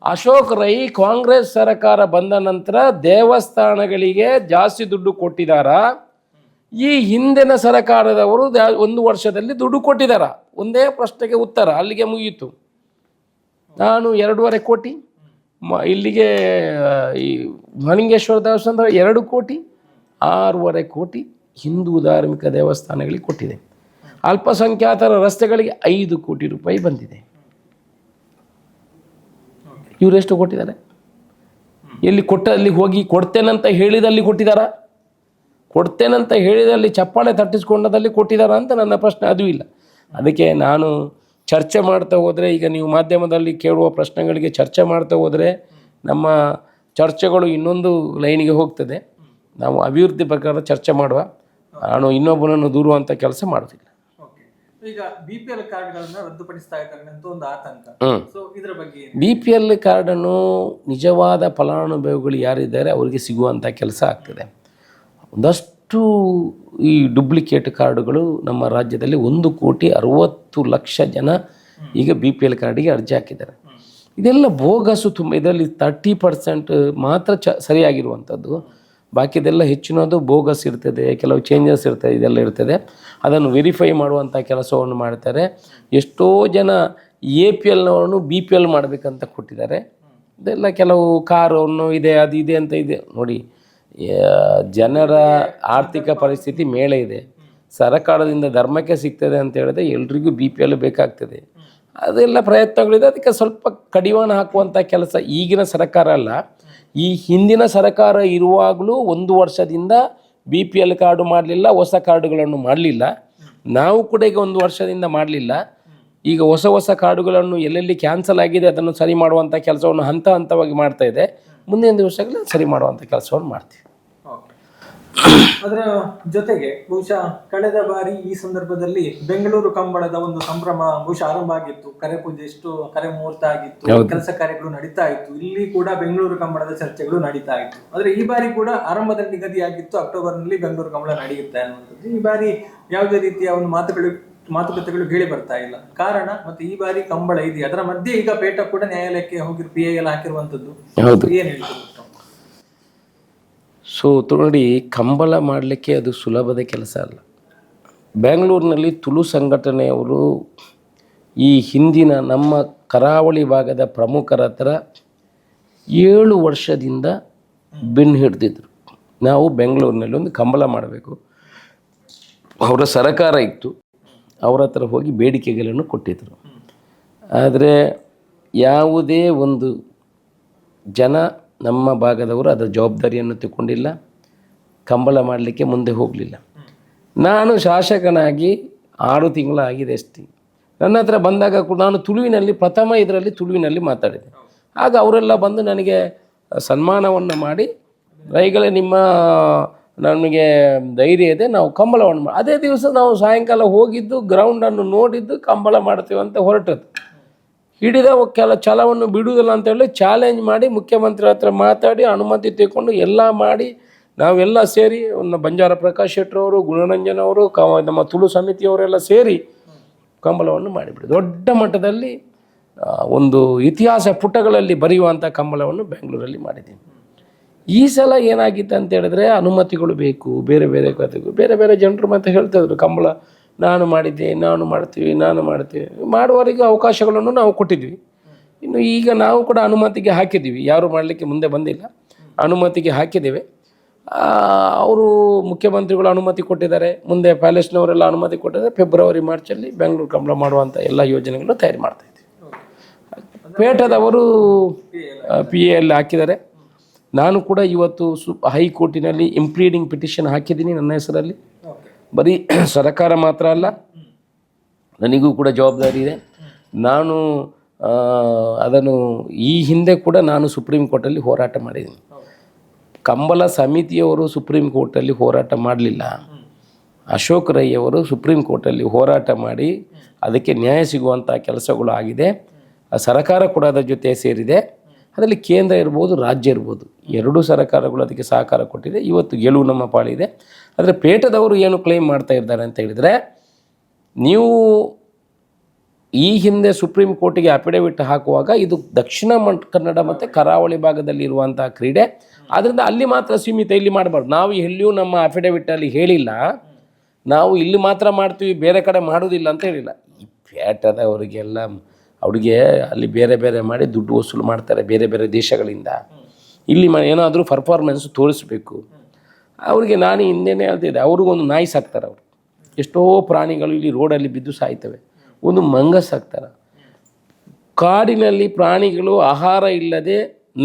ಅಶೋಕ್ ರೈ ಕಾಂಗ್ರೆಸ್ ಸರ್ಕಾರ ಬಂದ ನಂತರ ದೇವಸ್ಥಾನಗಳಿಗೆ ಜಾಸ್ತಿ ದುಡ್ಡು ಕೊಟ್ಟಿದ್ದಾರಾ? ಈ ಹಿಂದಿನ ಸರ್ಕಾರದವರು 1 ವರ್ಷದಲ್ಲಿ ದುಡ್ಡು ಕೊಟ್ಟಿದ್ದಾರಾ? ಒಂದೇ ಪ್ರಶ್ನೆಗೆ ಉತ್ತರ. ಅಲ್ಲಿಗೆ ಮುಗಿಯಿತು. ನಾನು 2.5 ಕೋಟಿ ಇಲ್ಲಿಗೆ ಈ ಮಹಲಿಂಗೇಶ್ವರ ದೇವಸ್ಥಾನ 2 ಕೋಟಿ 6.5 ಕೋಟಿ ಹಿಂದೂ ಧಾರ್ಮಿಕ ದೇವಸ್ಥಾನಗಳಿಗೆ ಕೊಟ್ಟಿದೆ. ಅಲ್ಪಸಂಖ್ಯಾತರ ರಸ್ತೆಗಳಿಗೆ 5 ಕೋಟಿ ರೂಪಾಯಿ ಬಂದಿದೆ. ಇವರೆಷ್ಟು ಕೊಟ್ಟಿದ್ದಾರೆ? ಎಲ್ಲಿ ಅಲ್ಲಿ ಹೋಗಿ ಕೊಡ್ತೇನಂತ ಹೇಳಿದಲ್ಲಿ ಕೊಟ್ಟಿದ್ದಾರಾ? ಕೊಡ್ತೇನಂತ ಹೇಳಿದಲ್ಲಿ ಚಪ್ಪಾಳೆ ತಟ್ಟಿಸ್ಕೊಂಡದಲ್ಲಿ ಕೊಟ್ಟಿದ್ದಾರಾ ಅಂತ ನನ್ನ ಪ್ರಶ್ನೆ. ಅದು ಇಲ್ಲ. ಅದಕ್ಕೆ ನಾನು ಚರ್ಚೆ ಮಾಡ್ತಾ ಹೋದರೆ, ಈಗ ನೀವು ಮಾಧ್ಯಮದಲ್ಲಿ ಕೇಳುವ ಪ್ರಶ್ನೆಗಳಿಗೆ ಚರ್ಚೆ ಮಾಡ್ತಾ ಹೋದರೆ ನಮ್ಮ ಚರ್ಚೆಗಳು ಇನ್ನೊಂದು ಲೈನಿಗೆ ಹೋಗ್ತದೆ. ನಾವು ಅಭಿವೃದ್ಧಿ ಪ್ರಕಾರ ಚರ್ಚೆ ಮಾಡುವ, ನಾನು ಇನ್ನೊಬ್ಬನನ್ನು ದೂರುವಂಥ ಕೆಲಸ ಮಾಡೋದಿಲ್ಲ. ಈಗ BPL ಕಾರ್ಡ್ಗಳನ್ನು ರದ್ದುಪಡಿಸ್ತಾ ಇದ್ದಾರೆ ಅಂತ ಒಂದು ಆತಂಕ. ಸೊ ಇದರ ಬಗ್ಗೆ BPL ಕಾರ್ಡನ್ನು ನಿಜವಾದ ಫಲಾನುಭವಿಗಳು ಯಾರಿದ್ದಾರೆ ಅವರಿಗೆ ಸಿಗುವಂಥ ಕೆಲಸ ಆಗ್ತದೆ. ಒಂದಷ್ಟು ಈ ಡೂಪ್ಲಿಕೇಟ್ ಕಾರ್ಡುಗಳು ನಮ್ಮ ರಾಜ್ಯದಲ್ಲಿ 1,60,00,000 ಜನ ಈಗ BPL ಕಾರ್ಡಿಗೆ ಅರ್ಜಿ ಹಾಕಿದ್ದಾರೆ. ಇದೆಲ್ಲ ಬೋಗಸು ತುಂಬ. ಇದರಲ್ಲಿ 30% ಮಾತ್ರ ಸರಿಯಾಗಿರುವಂಥದ್ದು. ಬಾಕಿದೆಲ್ಲ ಹೆಚ್ಚಿನದು ಬೋಗಸ್ ಇರ್ತದೆ, ಕೆಲವು ಚೇಂಜಸ್ ಇರ್ತದೆ, ಇದೆಲ್ಲ ಇರ್ತದೆ. ಅದನ್ನು ವೆರಿಫೈ ಮಾಡುವಂಥ ಕೆಲಸವನ್ನು ಮಾಡ್ತಾರೆ. ಎಷ್ಟೋ ಜನ APLನವರನ್ನು BPL ಮಾಡಬೇಕಂತ ಕೊಟ್ಟಿದ್ದಾರೆ. ಇದೆಲ್ಲ ಕೆಲವು ಕಾರನ್ನು ಇದೆ, ಅದು ಇದೆ ಅಂತ ಇದೆ. ನೋಡಿ, ಜನರ ಆರ್ಥಿಕ ಪರಿಸ್ಥಿತಿ ಮೇಲೆ ಇದೆ. ಸರ್ಕಾರದಿಂದ ಧರ್ಮಕ್ಕೆ ಸಿಗ್ತದೆ ಅಂತ ಹೇಳಿದ್ರೆ ಎಲ್ರಿಗೂ BPL ಬೇಕಾಗ್ತದೆ. ಅದೆಲ್ಲ ಪ್ರಯತ್ನಗಳಿದೆ. ಅದಕ್ಕೆ ಸ್ವಲ್ಪ ಕಡಿವಾಣ ಹಾಕುವಂಥ ಕೆಲಸ ಈಗಿನ ಸರ್ಕಾರ ಅಲ್ಲ, ಈ ಹಿಂದಿನ ಸರ್ಕಾರ ಇರುವಾಗಲೂ 1 ವರ್ಷದಿಂದ BPL ಕಾರ್ಡು ಮಾಡಲಿಲ್ಲ, ಹೊಸ ಕಾರ್ಡುಗಳನ್ನು ಮಾಡಲಿಲ್ಲ. ನಾವು ಕೂಡ ಈಗ 1 ವರ್ಷದಿಂದ ಮಾಡಲಿಲ್ಲ. ಈಗ ಹೊಸ ಕಾರ್ಡುಗಳನ್ನು ಎಲ್ಲೆಲ್ಲಿ ಕ್ಯಾನ್ಸಲ್ ಆಗಿದೆ ಅದನ್ನು ಸರಿ ಮಾಡುವಂಥ ಕೆಲಸವನ್ನು ಹಂತವಾಗಿ ಮಾಡ್ತಾ ಇದೆ. ಮುಂದಿನ ದಿವಸಗಳಲ್ಲಿ ಸರಿ ಮಾಡುವಂಥ ಕೆಲಸವನ್ನು ಮಾಡ್ತೀವಿ. ಅದರ ಜೊತೆಗೆ ಬಹುಶಃ ಕಳೆದ ಬಾರಿ ಈ ಸಂದರ್ಭದಲ್ಲಿ ಬೆಂಗಳೂರು ಕಂಬಳದ ಒಂದು ಸಂಭ್ರಮ ಬಹುಶಃ ಆರಂಭ ಆಗಿತ್ತು. ಕರೆ ಪೂಜೆ ಎಷ್ಟು ಕರೆ ಮುಹೂರ್ತ ಆಗಿತ್ತು, ಕೆಲಸ ಕಾರ್ಯಗಳು ನಡೀತಾ ಇತ್ತು. ಇಲ್ಲಿ ಕೂಡ ಬೆಂಗಳೂರು ಕಂಬಳದ ಚರ್ಚೆಗಳು ನಡೀತಾ ಇತ್ತು. ಆದ್ರೆ ಈ ಬಾರಿ ಕೂಡ ಆರಂಭದಲ್ಲಿ ನಿಗದಿಯಾಗಿತ್ತು ಅಕ್ಟೋಬರ್ ನಲ್ಲಿ ಬೆಂಗಳೂರು ಕಂಬಳ ನಡೆಯುತ್ತೆ ಅನ್ನುವಂಥದ್ದು. ಈ ಬಾರಿ ಯಾವುದೇ ರೀತಿಯ ಒಂದು ಮಾತುಗಳು ಮಾತುಕತೆಗಳು ಕೇಳಿ ಬರ್ತಾ ಇಲ್ಲ. ಕಾರಣ ಮತ್ತೆ ಈ ಬಾರಿ ಕಂಬಳ ಇದೆಯಾ, ಅದರ ಮಧ್ಯೆ ಈಗ ಪೇಟ ಕೂಡ ನ್ಯಾಯಾಲಯಕ್ಕೆ ಹೋಗಿ PI ಎಲ್ಲ ಹಾಕಿರುವಂತದ್ದು. ಹೌದು. ಏನ್ ಹೇಳ್ತೀವಿ? ಸೊ ನೋಡಿ, ಕಂಬಳ ಮಾಡಲಿಕ್ಕೆ ಅದು ಸುಲಭದ ಕೆಲಸ ಅಲ್ಲ. ಬೆಂಗಳೂರಿನಲ್ಲಿ ತುಳು ಸಂಘಟನೆಯವರು ಈ ಹಿಂದಿನ ನಮ್ಮ ಕರಾವಳಿ ಭಾಗದ ಪ್ರಮುಖರ ಹತ್ರ 7 ವರ್ಷದಿಂದ ಬೆನ್ನು ಹಿಡಿದಿದ್ರು. ನಾವು ಬೆಂಗಳೂರಿನಲ್ಲಿ ಒಂದು ಕಂಬಳ ಮಾಡಬೇಕು, ಅವರ ಸರಕಾರ ಇತ್ತು, ಅವರ ಹತ್ರ ಹೋಗಿ ಬೇಡಿಕೆಗಳನ್ನು ಕೊಟ್ಟಿದ್ದರು. ಆದರೆ ಯಾವುದೇ ಒಂದು ಜನ ನಮ್ಮ ಭಾಗದವರು ಅದರ ಜವಾಬ್ದಾರಿಯನ್ನು ತಗೊಂಡಿಲ್ಲ, ಕಂಬಳ ಮಾಡಲಿಕ್ಕೆ ಮುಂದೆ ಹೋಗಲಿಲ್ಲ. ನಾನು ಶಾಸಕನಾಗಿ 6 ತಿಂಗಳಾಗಿದೆ ಅಷ್ಟೇ. ನನ್ನ ಹತ್ರ ಬಂದಾಗ ಕೂಡ ನಾನು ತುಳುವಿನಲ್ಲಿ ಪ್ರಥಮ ಇದರಲ್ಲಿ ತುಳುವಿನಲ್ಲಿ ಮಾತಾಡಿದೆ. ಆಗ ಅವರೆಲ್ಲ ಬಂದು ನನಗೆ ಸನ್ಮಾನವನ್ನು ಮಾಡಿ, ರೈಗಳೇ ನಮಗೆ ಧೈರ್ಯ ಇದೆ, ನಾವು ಕಂಬಳವನ್ನು ಮಾಡಿ. ಅದೇ ದಿವಸ ನಾವು ಸಾಯಂಕಾಲ ಹೋಗಿದ್ದು, ಗ್ರೌಂಡನ್ನು ನೋಡಿದ್ದು, ಕಂಬಳ ಮಾಡ್ತೀವಿ ಅಂತ ಹೊರಟದ್ದು. ಹಿಡಿದ ಛಲವನ್ನು ಬಿಡುವುದಿಲ್ಲ ಅಂತೇಳಿ ಚಾಲೆಂಜ್ ಮಾಡಿ ಮುಖ್ಯಮಂತ್ರಿ ಹತ್ರ ಮಾತಾಡಿ ಅನುಮತಿ ತಗೊಂಡು ಎಲ್ಲ ಮಾಡಿ ನಾವೆಲ್ಲ ಸೇರಿ ಒಂದು ಬಂಜಾರ ಪ್ರಕಾಶ್ ಶೆಟ್ಟರವರು, ಗುಣರಂಜನ್ ಅವರು, ನಮ್ಮ ತುಳು ಸಮಿತಿಯವರೆಲ್ಲ ಸೇರಿ ಕಂಬಳವನ್ನು ಮಾಡಿಬಿಡಿ. ದೊಡ್ಡ ಮಟ್ಟದಲ್ಲಿ ಒಂದು ಇತಿಹಾಸ ಪುಟಗಳಲ್ಲಿ ಬರೆಯುವಂಥ ಕಂಬಳವನ್ನು ಬೆಂಗಳೂರಲ್ಲಿ ಮಾಡಿದ್ದೀನಿ. ಈ ಸಲ ಏನಾಗಿತ್ತು ಅಂತ ಹೇಳಿದ್ರೆ, ಅನುಮತಿಗಳು ಬೇಕು, ಬೇರೆ ಬೇರೆ ಕಥೆಗಳು, ಬೇರೆ ಬೇರೆ ಜನರು ಮತ್ತೆ ಹೇಳ್ತಾಯಿದ್ರು ಕಂಬಳ ನಾನು ಮಾಡಿದ್ದೆ, ನಾನು ಮಾಡ್ತೀವಿ ಮಾಡುವವರಿಗೆ ಅವಕಾಶಗಳನ್ನು ನಾವು ಕೊಟ್ಟಿದ್ವಿ. ಇನ್ನು ಈಗ ನಾವು ಕೂಡ ಅನುಮತಿಗೆ ಹಾಕಿದ್ದೀವಿ, ಯಾರು ಮಾಡಲಿಕ್ಕೆ ಮುಂದೆ ಬಂದಿಲ್ಲ, ಅನುಮತಿಗೆ ಹಾಕಿದ್ದೇವೆ. ಅವರು ಮುಖ್ಯಮಂತ್ರಿಗಳು ಅನುಮತಿ ಕೊಟ್ಟಿದ್ದಾರೆ, ಮುಂದೆ ಪ್ಯಾಲೇಸ್ನವರೆಲ್ಲ ಅನುಮತಿ ಕೊಟ್ಟಿದ್ದಾರೆ. ಫೆಬ್ರವರಿ ಮಾರ್ಚಲ್ಲಿ ಬೆಂಗಳೂರು ಕಂಬಳ ಮಾಡುವಂಥ ಎಲ್ಲ ಯೋಜನೆಗಳನ್ನು ತಯಾರಿ ಮಾಡ್ತಾಯಿದ್ದೀವಿ. ಪೇಟದವರು PA ಅಲ್ಲಿ ಹಾಕಿದ್ದಾರೆ. ನಾನು ಕೂಡ ಇವತ್ತು ಹೈಕೋರ್ಟಿನಲ್ಲಿ ಇಂಪ್ಲೀಡಿಂಗ್ ಪಿಟಿಷನ್ ಹಾಕಿದ್ದೀನಿ ನನ್ನ ಹೆಸರಲ್ಲಿ. ಬರೀ ಸರ್ಕಾರ ಮಾತ್ರ ಅಲ್ಲ, ನನಗೂ ಕೂಡ ಜವಾಬ್ದಾರಿ ಇದೆ. ನಾನು ಅದನ್ನು ಈ ಹಿಂದೆ ಕೂಡ ನಾನು ಸುಪ್ರೀಂ ಕೋರ್ಟಲ್ಲಿ ಹೋರಾಟ ಮಾಡಿದ್ದೀನಿ. ಕಂಬಳ ಸಮಿತಿಯವರು ಸುಪ್ರೀಂ ಕೋರ್ಟಲ್ಲಿ ಹೋರಾಟ ಮಾಡಲಿಲ್ಲ, ಅಶೋಕ್ ರೈ ಅವರು ಸುಪ್ರೀಂ ಕೋರ್ಟಲ್ಲಿ ಹೋರಾಟ ಮಾಡಿ ಅದಕ್ಕೆ ನ್ಯಾಯ ಸಿಗುವಂಥ ಕೆಲಸಗಳು ಆಗಿದೆ. ಸರ್ಕಾರ ಕೂಡ ಅದರ ಜೊತೆ ಸೇರಿದೆ. ಅದರಲ್ಲಿ ಕೇಂದ್ರ ಇರ್ಬೋದು, ರಾಜ್ಯ ಇರ್ಬೋದು, ಎರಡೂ ಸರ್ಕಾರಗಳು ಅದಕ್ಕೆ ಸಹಕಾರ ಕೊಟ್ಟಿದೆ. ಇವತ್ತು ಗೆಲುವು ನಮ್ಮ ಪಾಲಿದೆ. ಆದರೆ ಪೇಟದವರು ಏನು ಕ್ಲೈಮ್ ಮಾಡ್ತಾ ಇದ್ದಾರೆ ಅಂತ ಹೇಳಿದರೆ, ನೀವು ಈ ಹಿಂದೆ ಸುಪ್ರೀಂ ಕೋರ್ಟಿಗೆ ಅಫಿಡವಿಟ್ ಹಾಕುವಾಗ ಇದು ದಕ್ಷಿಣ ಕನ್ನಡ ಮತ್ತು ಕರಾವಳಿ ಭಾಗದಲ್ಲಿ ಇರುವಂಥ ಕ್ರೀಡೆ, ಆದ್ದರಿಂದ ಅಲ್ಲಿ ಮಾತ್ರ ಸೀಮಿತ, ಇಲ್ಲಿ ಮಾಡಬಾರ್ದು. ನಾವು ಎಲ್ಲಿಯೂ ನಮ್ಮ ಅಫಿಡವಿಟಲ್ಲಿ ಹೇಳಿಲ್ಲ ನಾವು ಇಲ್ಲಿ ಮಾತ್ರ ಮಾಡ್ತೀವಿ, ಬೇರೆ ಕಡೆ ಮಾಡೋದಿಲ್ಲ ಅಂತ ಹೇಳಿಲ್ಲ. ಈ ಪೇಟದವರಿಗೆಲ್ಲ ಅವ್ರಿಗೆ ಅಲ್ಲಿ ಬೇರೆ ಬೇರೆ ಮಾಡಿ ದುಡ್ಡು ವಸೂಲು ಮಾಡ್ತಾರೆ ಬೇರೆ ಬೇರೆ ದೇಶಗಳಿಂದ. ಇಲ್ಲಿ ಏನಾದರೂ ಪರ್ಫಾರ್ಮೆನ್ಸ್ ತೋರಿಸ್ಬೇಕು ಅವ್ರಿಗೆ. ನಾನು ಹಿಂದೆನೇ ಹೇಳ್ತಿದ್ದೆ, ಅವ್ರಿಗೊಂದು ನಾಯಿ ಸಾಕ್ತಾರೆ. ಅವರು ಎಷ್ಟೋ ಪ್ರಾಣಿಗಳು ಇಲ್ಲಿ ರೋಡಲ್ಲಿ ಬಿದ್ದು ಸಾಯ್ತವೆ, ಒಂದು ಮಂಗ ಸಾಕ್ತಾರೆ. ಕಾಡಿನಲ್ಲಿ ಪ್ರಾಣಿಗಳು ಆಹಾರ ಇಲ್ಲದೆ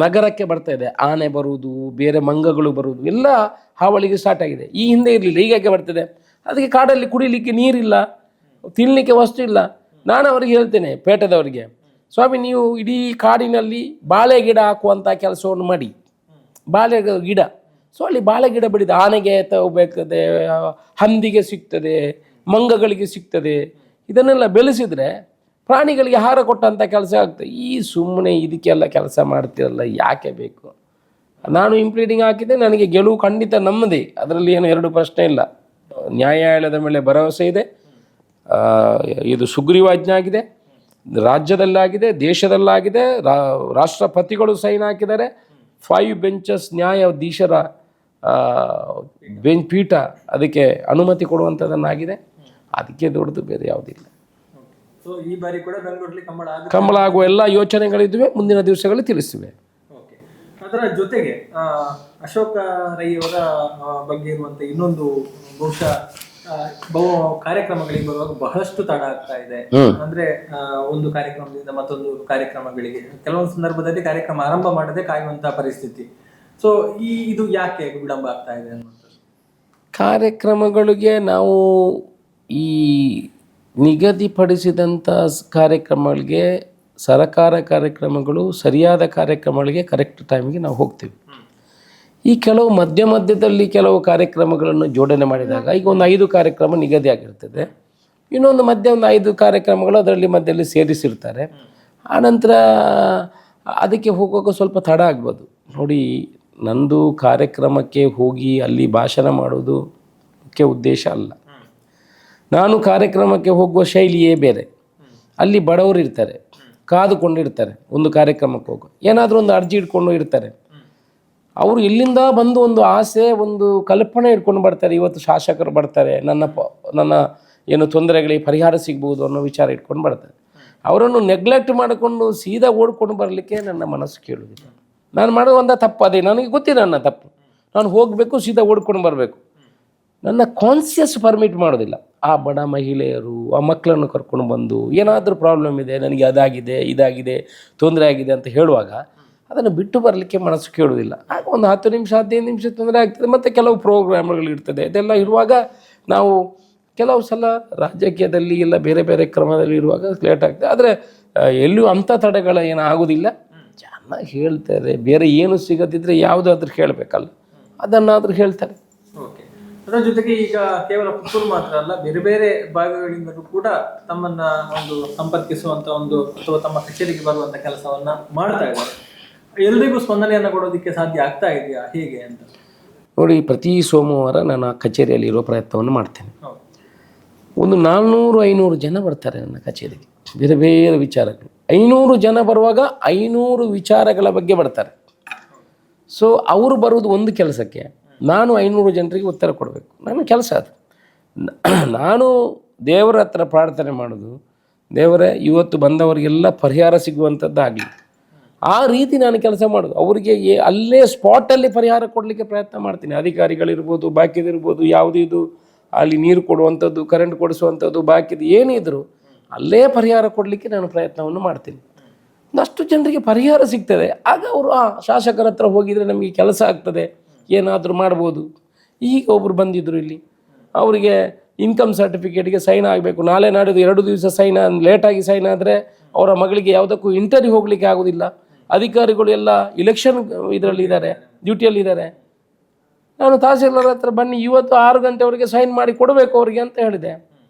ನಗರಕ್ಕೆ ಬರ್ತಾ ಇದೆ. ಆನೆ ಬರುವುದು, ಬೇರೆ ಮಂಗಗಳು ಬರುವುದು, ಎಲ್ಲ ಹಾವಳಿಗೆ ಸ್ಟಾರ್ಟ್ ಆಗಿದೆ. ಈ ಹಿಂದೆ ಇರಲಿಲ್ಲ, ಹೀಗಾಗಿ ಬರ್ತದೆ. ಅದಕ್ಕೆ ಕಾಡಲ್ಲಿ ಕುಡಿಲಿಕ್ಕೆ ನೀರಿಲ್ಲ, ತಿನ್ನಲಿಕ್ಕೆ ವಸ್ತು ಇಲ್ಲ. ನಾನು ಅವ್ರಿಗೆ ಹೇಳ್ತೇನೆ, ಪೇಟದವರಿಗೆ, ಸ್ವಾಮಿ ನೀವು ಇಡೀ ಕಾಡಿನಲ್ಲಿ ಬಾಳೆ ಗಿಡ ಹಾಕುವಂಥ ಕೆಲಸವನ್ನು ಮಾಡಿ. ಬಾಳೆ ಗಿಡ, ಸೊ ಅಲ್ಲಿ ಬಾಳೆ ಗಿಡ ಬೆಳೆದ ಆನೆಗೆ ತಗೋಬೇಕಾದೆ, ಹಂದಿಗೆ ಸಿಗ್ತದೆ, ಮಂಗಗಳಿಗೆ ಸಿಗ್ತದೆ. ಇದನ್ನೆಲ್ಲ ಬೆಳೆಸಿದರೆ ಪ್ರಾಣಿಗಳಿಗೆ ಆಹಾರ ಕೊಟ್ಟಂಥ ಕೆಲಸ ಆಗ್ತದೆ. ಈ ಸುಮ್ಮನೆ ಇದಕ್ಕೆಲ್ಲ ಕೆಲಸ ಮಾಡ್ತಿರಲ್ಲ, ಯಾಕೆ ಬೇಕು? ನಾನು ಇಂಪ್ಲೀಡಿಂಗ್ ಹಾಕಿದ್ದೆ, ನನಗೆ ಗೆಲುವು ಖಂಡಿತ ನಮ್ಮದೇ, ಅದರಲ್ಲಿ ಏನು ಎರಡು ಪ್ರಶ್ನೆ ಇಲ್ಲ. ನ್ಯಾಯಾಲಯದ ಮೇಲೆ ಭರವಸೆ ಇದೆ. ಇದು ಸುಗ್ರೀವಾಜ್ಞೆ ಆಗಿದೆ, ರಾಜ್ಯದಲ್ಲಾಗಿದೆ, ದೇಶದಲ್ಲಾಗಿದೆ. ರಾಷ್ಟ್ರಪತಿಗಳು ಸೈನ್ ಹಾಕಿದ್ದಾರೆ. 5 ಬೆಂಚಸ್ ನ್ಯಾಯಾಧೀಶರ ಪೀಠ ಅದಕ್ಕೆ ಅನುಮತಿ ಕೊಡುವಂಥದ್ದನ್ನಾಗಿದೆ. ಅದಕ್ಕೆ ದೊಡ್ಡದು ಬೇರೆ ಯಾವುದಿಲ್ಲ. ಈ ಬಾರಿ ಕೂಡ ಬೆಂಗಳೂರಲ್ಲಿ ಕಂಬಳ ಆಗುವ ಎಲ್ಲ ಯೋಚನೆಗಳಿದ್ವೆ, ಮುಂದಿನ ದಿವಸಗಳಲ್ಲಿ ತಿಳಿಸಿವೆ. ಅದರ ಜೊತೆಗೆ ಅಶೋಕ ರೈ ಅವರ ಬಗ್ಗೆ ಇರುವಂಥ ಇನ್ನೊಂದು ಬಹುಶಃ ಕಾರ್ಯಕ್ರಮಗಳಿಗೆ ಬರುವಾಗ ಬಹಳಷ್ಟು ತಡ ಆಗ್ತಾ ಇದೆ. ಅಂದ್ರೆ ಒಂದು ಕಾರ್ಯಕ್ರಮದಿಂದ ಮತ್ತೊಂದು ಕಾರ್ಯಕ್ರಮಗಳಿಗೆ ಕೆಲವೊಂದು ಸಂದರ್ಭದಲ್ಲಿ ಕಾರ್ಯಕ್ರಮ ಆರಂಭ ಮಾಡದೆ ಕಾಯುವಂತಹ ಪರಿಸ್ಥಿತಿ. ಸೊ ಇದು ಯಾಕೆ ವಿಳಂಬ ಆಗ್ತಾ ಇದೆ ಅನ್ನುವಂಥದ್ದು? ಕಾರ್ಯಕ್ರಮಗಳಿಗೆ ನಾವು ಈ ನಿಗದಿಪಡಿಸಿದಂಥ ಕಾರ್ಯಕ್ರಮಗಳಿಗೆ, ಸರಕಾರ ಕಾರ್ಯಕ್ರಮಗಳು, ಸರಿಯಾದ ಕಾರ್ಯಕ್ರಮಗಳಿಗೆ ಕರೆಕ್ಟ್ ಟೈಮಿಗೆ ನಾವು ಹೋಗ್ತೀವಿ. ಈ ಕೆಲವು ಮಧ್ಯದಲ್ಲಿ ಕೆಲವು ಕಾರ್ಯಕ್ರಮಗಳನ್ನು ಜೋಡಣೆ ಮಾಡಿದಾಗ, ಈಗ ಒಂದು 5 ಕಾರ್ಯಕ್ರಮ ನಿಗದಿ ಆಗಿರ್ತದೆ, ಇನ್ನೊಂದು ಒಂದು 5 ಕಾರ್ಯಕ್ರಮಗಳು ಅದರಲ್ಲಿ ಮಧ್ಯದಲ್ಲಿ ಸೇರಿಸಿರ್ತಾರೆ. ಆನಂತರ ಅದಕ್ಕೆ ಹೋಗುವಾಗ ಸ್ವಲ್ಪ ತಡ ಆಗ್ಬೋದು. ನೋಡಿ, ನಂದು ಕಾರ್ಯಕ್ರಮಕ್ಕೆ ಹೋಗಿ ಅಲ್ಲಿ ಭಾಷಣ ಮಾಡೋದು ಮುಖ್ಯ ಉದ್ದೇಶ ಅಲ್ಲ. ನಾನು ಕಾರ್ಯಕ್ರಮಕ್ಕೆ ಹೋಗುವ ಶೈಲಿಯೇ ಬೇರೆ. ಅಲ್ಲಿ ಬಡವರು ಇರ್ತಾರೆ, ಕಾದುಕೊಂಡಿರ್ತಾರೆ, ಒಂದು ಕಾರ್ಯಕ್ರಮಕ್ಕೆ ಹೋಗೋ ಏನಾದರೂ ಒಂದು ಅರ್ಜಿ ಇಟ್ಕೊಂಡು ಇರ್ತಾರೆ. ಅವರು ಇಲ್ಲಿಂದ ಬಂದು ಒಂದು ಆಸೆ, ಒಂದು ಕಲ್ಪನೆ ಇಟ್ಕೊಂಡು ಬರ್ತಾರೆ. ಇವತ್ತು ಶಾಸಕರು ಬರ್ತಾರೆ, ನನ್ನ ಏನು ತೊಂದರೆಗಳಿಗೆ ಪರಿಹಾರ ಸಿಗ್ಬೋದು ಅನ್ನೋ ವಿಚಾರ ಇಟ್ಕೊಂಡು ಬರ್ತಾರೆ. ಅವರನ್ನು ನೆಗ್ಲೆಕ್ಟ್ ಮಾಡಿಕೊಂಡು ಸೀದಾ ಓಡ್ಕೊಂಡು ಬರಲಿಕ್ಕೆ ನನ್ನ ಮನಸ್ಸು ಕೇಳುವುದಿಲ್ಲ. ನಾನು ಮಾಡೋ ಒಂದು ತಪ್ಪು ಅದೇ, ನನಗೆ ಗೊತ್ತಿಲ್ಲ ನನ್ನ ತಪ್ಪು. ನಾನು ಹೋಗಬೇಕು, ಸೀದಾ ಓಡ್ಕೊಂಡು ಬರಬೇಕು. ನನ್ನ ಕಾನ್ಸಿಯಸ್ ಪರ್ಮಿಟ್ ಮಾಡೋದಿಲ್ಲ. ಆ ಬಡ ಮಹಿಳೆಯರು, ಆ ಮಕ್ಕಳನ್ನು ಕರ್ಕೊಂಡು ಬಂದು ಏನಾದರೂ ಪ್ರಾಬ್ಲಮ್ ಇದೆ, ನನಗೆ ಅದಾಗಿದೆ, ಇದಾಗಿದೆ, ತೊಂದರೆ ಆಗಿದೆ ಅಂತ ಹೇಳುವಾಗ ಅದನ್ನು ಬಿಟ್ಟು ಬರಲಿಕ್ಕೆ ಮನಸ್ಸು ಕೇಳುವುದಿಲ್ಲ. ಆಗ ಒಂದು 10 ನಿಮಿಷ 15 ನಿಮಿಷ ತೊಂದರೆ ಆಗ್ತದೆ. ಮತ್ತು ಕೆಲವು ಪ್ರೋಗ್ರಾಮ್ಗಳಿರ್ತದೆ. ಇದೆಲ್ಲ ಇರುವಾಗ ನಾವು ಕೆಲವು ಸಲ ರಾಜಕೀಯದಲ್ಲಿ ಇಲ್ಲ ಬೇರೆ ಬೇರೆ ಕ್ರಮದಲ್ಲಿ ಇರುವಾಗ ಲೇಟ್ ಆಗ್ತದೆ. ಆದರೆ ಎಲ್ಲಿಯೂ ಅಂಥ ತಡೆಗಳ ಏನು ಆಗೋದಿಲ್ಲ. ಜನ ಹೇಳ್ತಾರೆ, ಬೇರೆ ಏನು ಸಿಗದಿದ್ದರೆ ಯಾವುದಾದ್ರೂ ಹೇಳಬೇಕಲ್ಲ, ಅದನ್ನಾದರೂ ಹೇಳ್ತಾರೆ. ಓಕೆ. ಅದರ ಜೊತೆಗೆ ಈಗ ಕೇವಲ ಪುತ್ತೂರು ಮಾತ್ರ ಅಲ್ಲ, ಬೇರೆ ಬೇರೆ ಭಾಗಗಳಿಂದಲೂ ಕೂಡ ತಮ್ಮನ್ನ ಒಂದು ಸಂಪರ್ಕಿಸುವಂತ ಒಂದು ಅಥವಾ ತಮ್ಮ ಕಚೇರಿಗೆ ಬರುವಂತ ಕೆಲಸವನ್ನ ಮಾಡ್ತಾ ಇದ್ದಾರೆ. ಎಲ್ರಿಗೂ ಸ್ಪಂದನೆಯನ್ನು ಕೊಡೋದಕ್ಕೆ ಸಾಧ್ಯ ಆಗ್ತಾ ಇದೆಯಾ, ಹೇಗೆ ಅಂತ ನೋಡಿ. ಪ್ರತಿ ಸೋಮವಾರ ನಾನು ಆ ಕಚೇರಿಯಲ್ಲಿ ಇರೋ ಪ್ರಯತ್ನವನ್ನು ಮಾಡ್ತೇನೆ. ಒಂದು 400-500 ಜನ ಬರ್ತಾರೆ ನನ್ನ ಕಚೇರಿಗೆ, ಬೇರೆ ಬೇರೆ ವಿಚಾರಗಳು. 500 ಜನ ಬರುವಾಗ 500 ವಿಚಾರಗಳ ಬಗ್ಗೆ ಬರ್ತಾರೆ. ಸೊ ಅವರು ಬರುವುದು ಒಂದು ಕೆಲಸಕ್ಕೆ, ನಾನು 500 ಜನರಿಗೆ ಉತ್ತರ ಕೊಡಬೇಕು. ನನ್ನ ಕೆಲಸ ಅದು. ನಾನು ದೇವರ ಹತ್ರ ಪ್ರಾರ್ಥನೆ ಮಾಡೋದು, ದೇವರೇ ಇವತ್ತು ಬಂದವರಿಗೆಲ್ಲ ಪರಿಹಾರ ಸಿಗುವಂಥದ್ದಾಗಲಿ, ಆ ರೀತಿ ನಾನು ಕೆಲಸ ಮಾಡೋದು. ಅವರಿಗೆ ಅಲ್ಲೇ ಸ್ಪಾಟಲ್ಲಿ ಪರಿಹಾರ ಕೊಡಲಿಕ್ಕೆ ಪ್ರಯತ್ನ ಮಾಡ್ತೀನಿ. ಅಧಿಕಾರಿಗಳಿರ್ಬೋದು, ಬಾಕಿದಿರ್ಬೋದು, ಯಾವುದಿದು ಅಲ್ಲಿ ನೀರು ಕೊಡುವಂಥದ್ದು, ಕರೆಂಟ್ ಕೊಡಿಸುವಂಥದ್ದು, ಬಾಕಿದು ಏನಿದ್ರು ಅಲ್ಲೇ ಪರಿಹಾರ ಕೊಡಲಿಕ್ಕೆ ನಾನು ಪ್ರಯತ್ನವನ್ನು ಮಾಡ್ತೀನಿ. ಒಂದಷ್ಟು ಜನರಿಗೆ ಪರಿಹಾರ ಸಿಗ್ತದೆ. ಆಗ ಅವರು ಶಾಸಕರ ಹತ್ರ ಹೋಗಿದರೆ ನಮಗೆ ಕೆಲಸ ಆಗ್ತದೆ, ಏನಾದರೂ ಮಾಡ್ಬೋದು. ಈಗ ಒಬ್ಬರು ಬಂದಿದ್ದರು ಇಲ್ಲಿ, ಅವರಿಗೆ ಇನ್ಕಮ್ ಸರ್ಟಿಫಿಕೇಟ್ಗೆ ಸೈನ್ ಆಗಬೇಕು. ನಾಳೆ ನಾಡಿದ್ದು 2 ದಿವಸ ಲೇಟಾಗಿ ಸೈನ್ ಆದರೆ ಅವರ ಮಗಳಿಗೆ ಯಾವುದಕ್ಕೂ ಇಂಟರ್ವ್ಯೂ ಹೋಗಲಿಕ್ಕೆ ಆಗೋದಿಲ್ಲ. ಅಧಿಕಾರಿಗಳು ಎಲ್ಲ ಇಲೆಕ್ಷನ್ ಇದರಲ್ಲಿದ್ದಾರೆ, ಡ್ಯೂಟಿಯಲ್ಲಿದ್ದಾರೆ. ನಾನು ತಹಸೀಲ್ದಾರ್ ಹತ್ರ ಬನ್ನಿ, ಇವತ್ತು 6 ಗಂಟೆವರೆಗೆ ಸೈನ್ ಮಾಡಿ ಕೊಡಬೇಕು ಅವರಿಗೆ ಅಂತ ಹೇಳಿದೆ.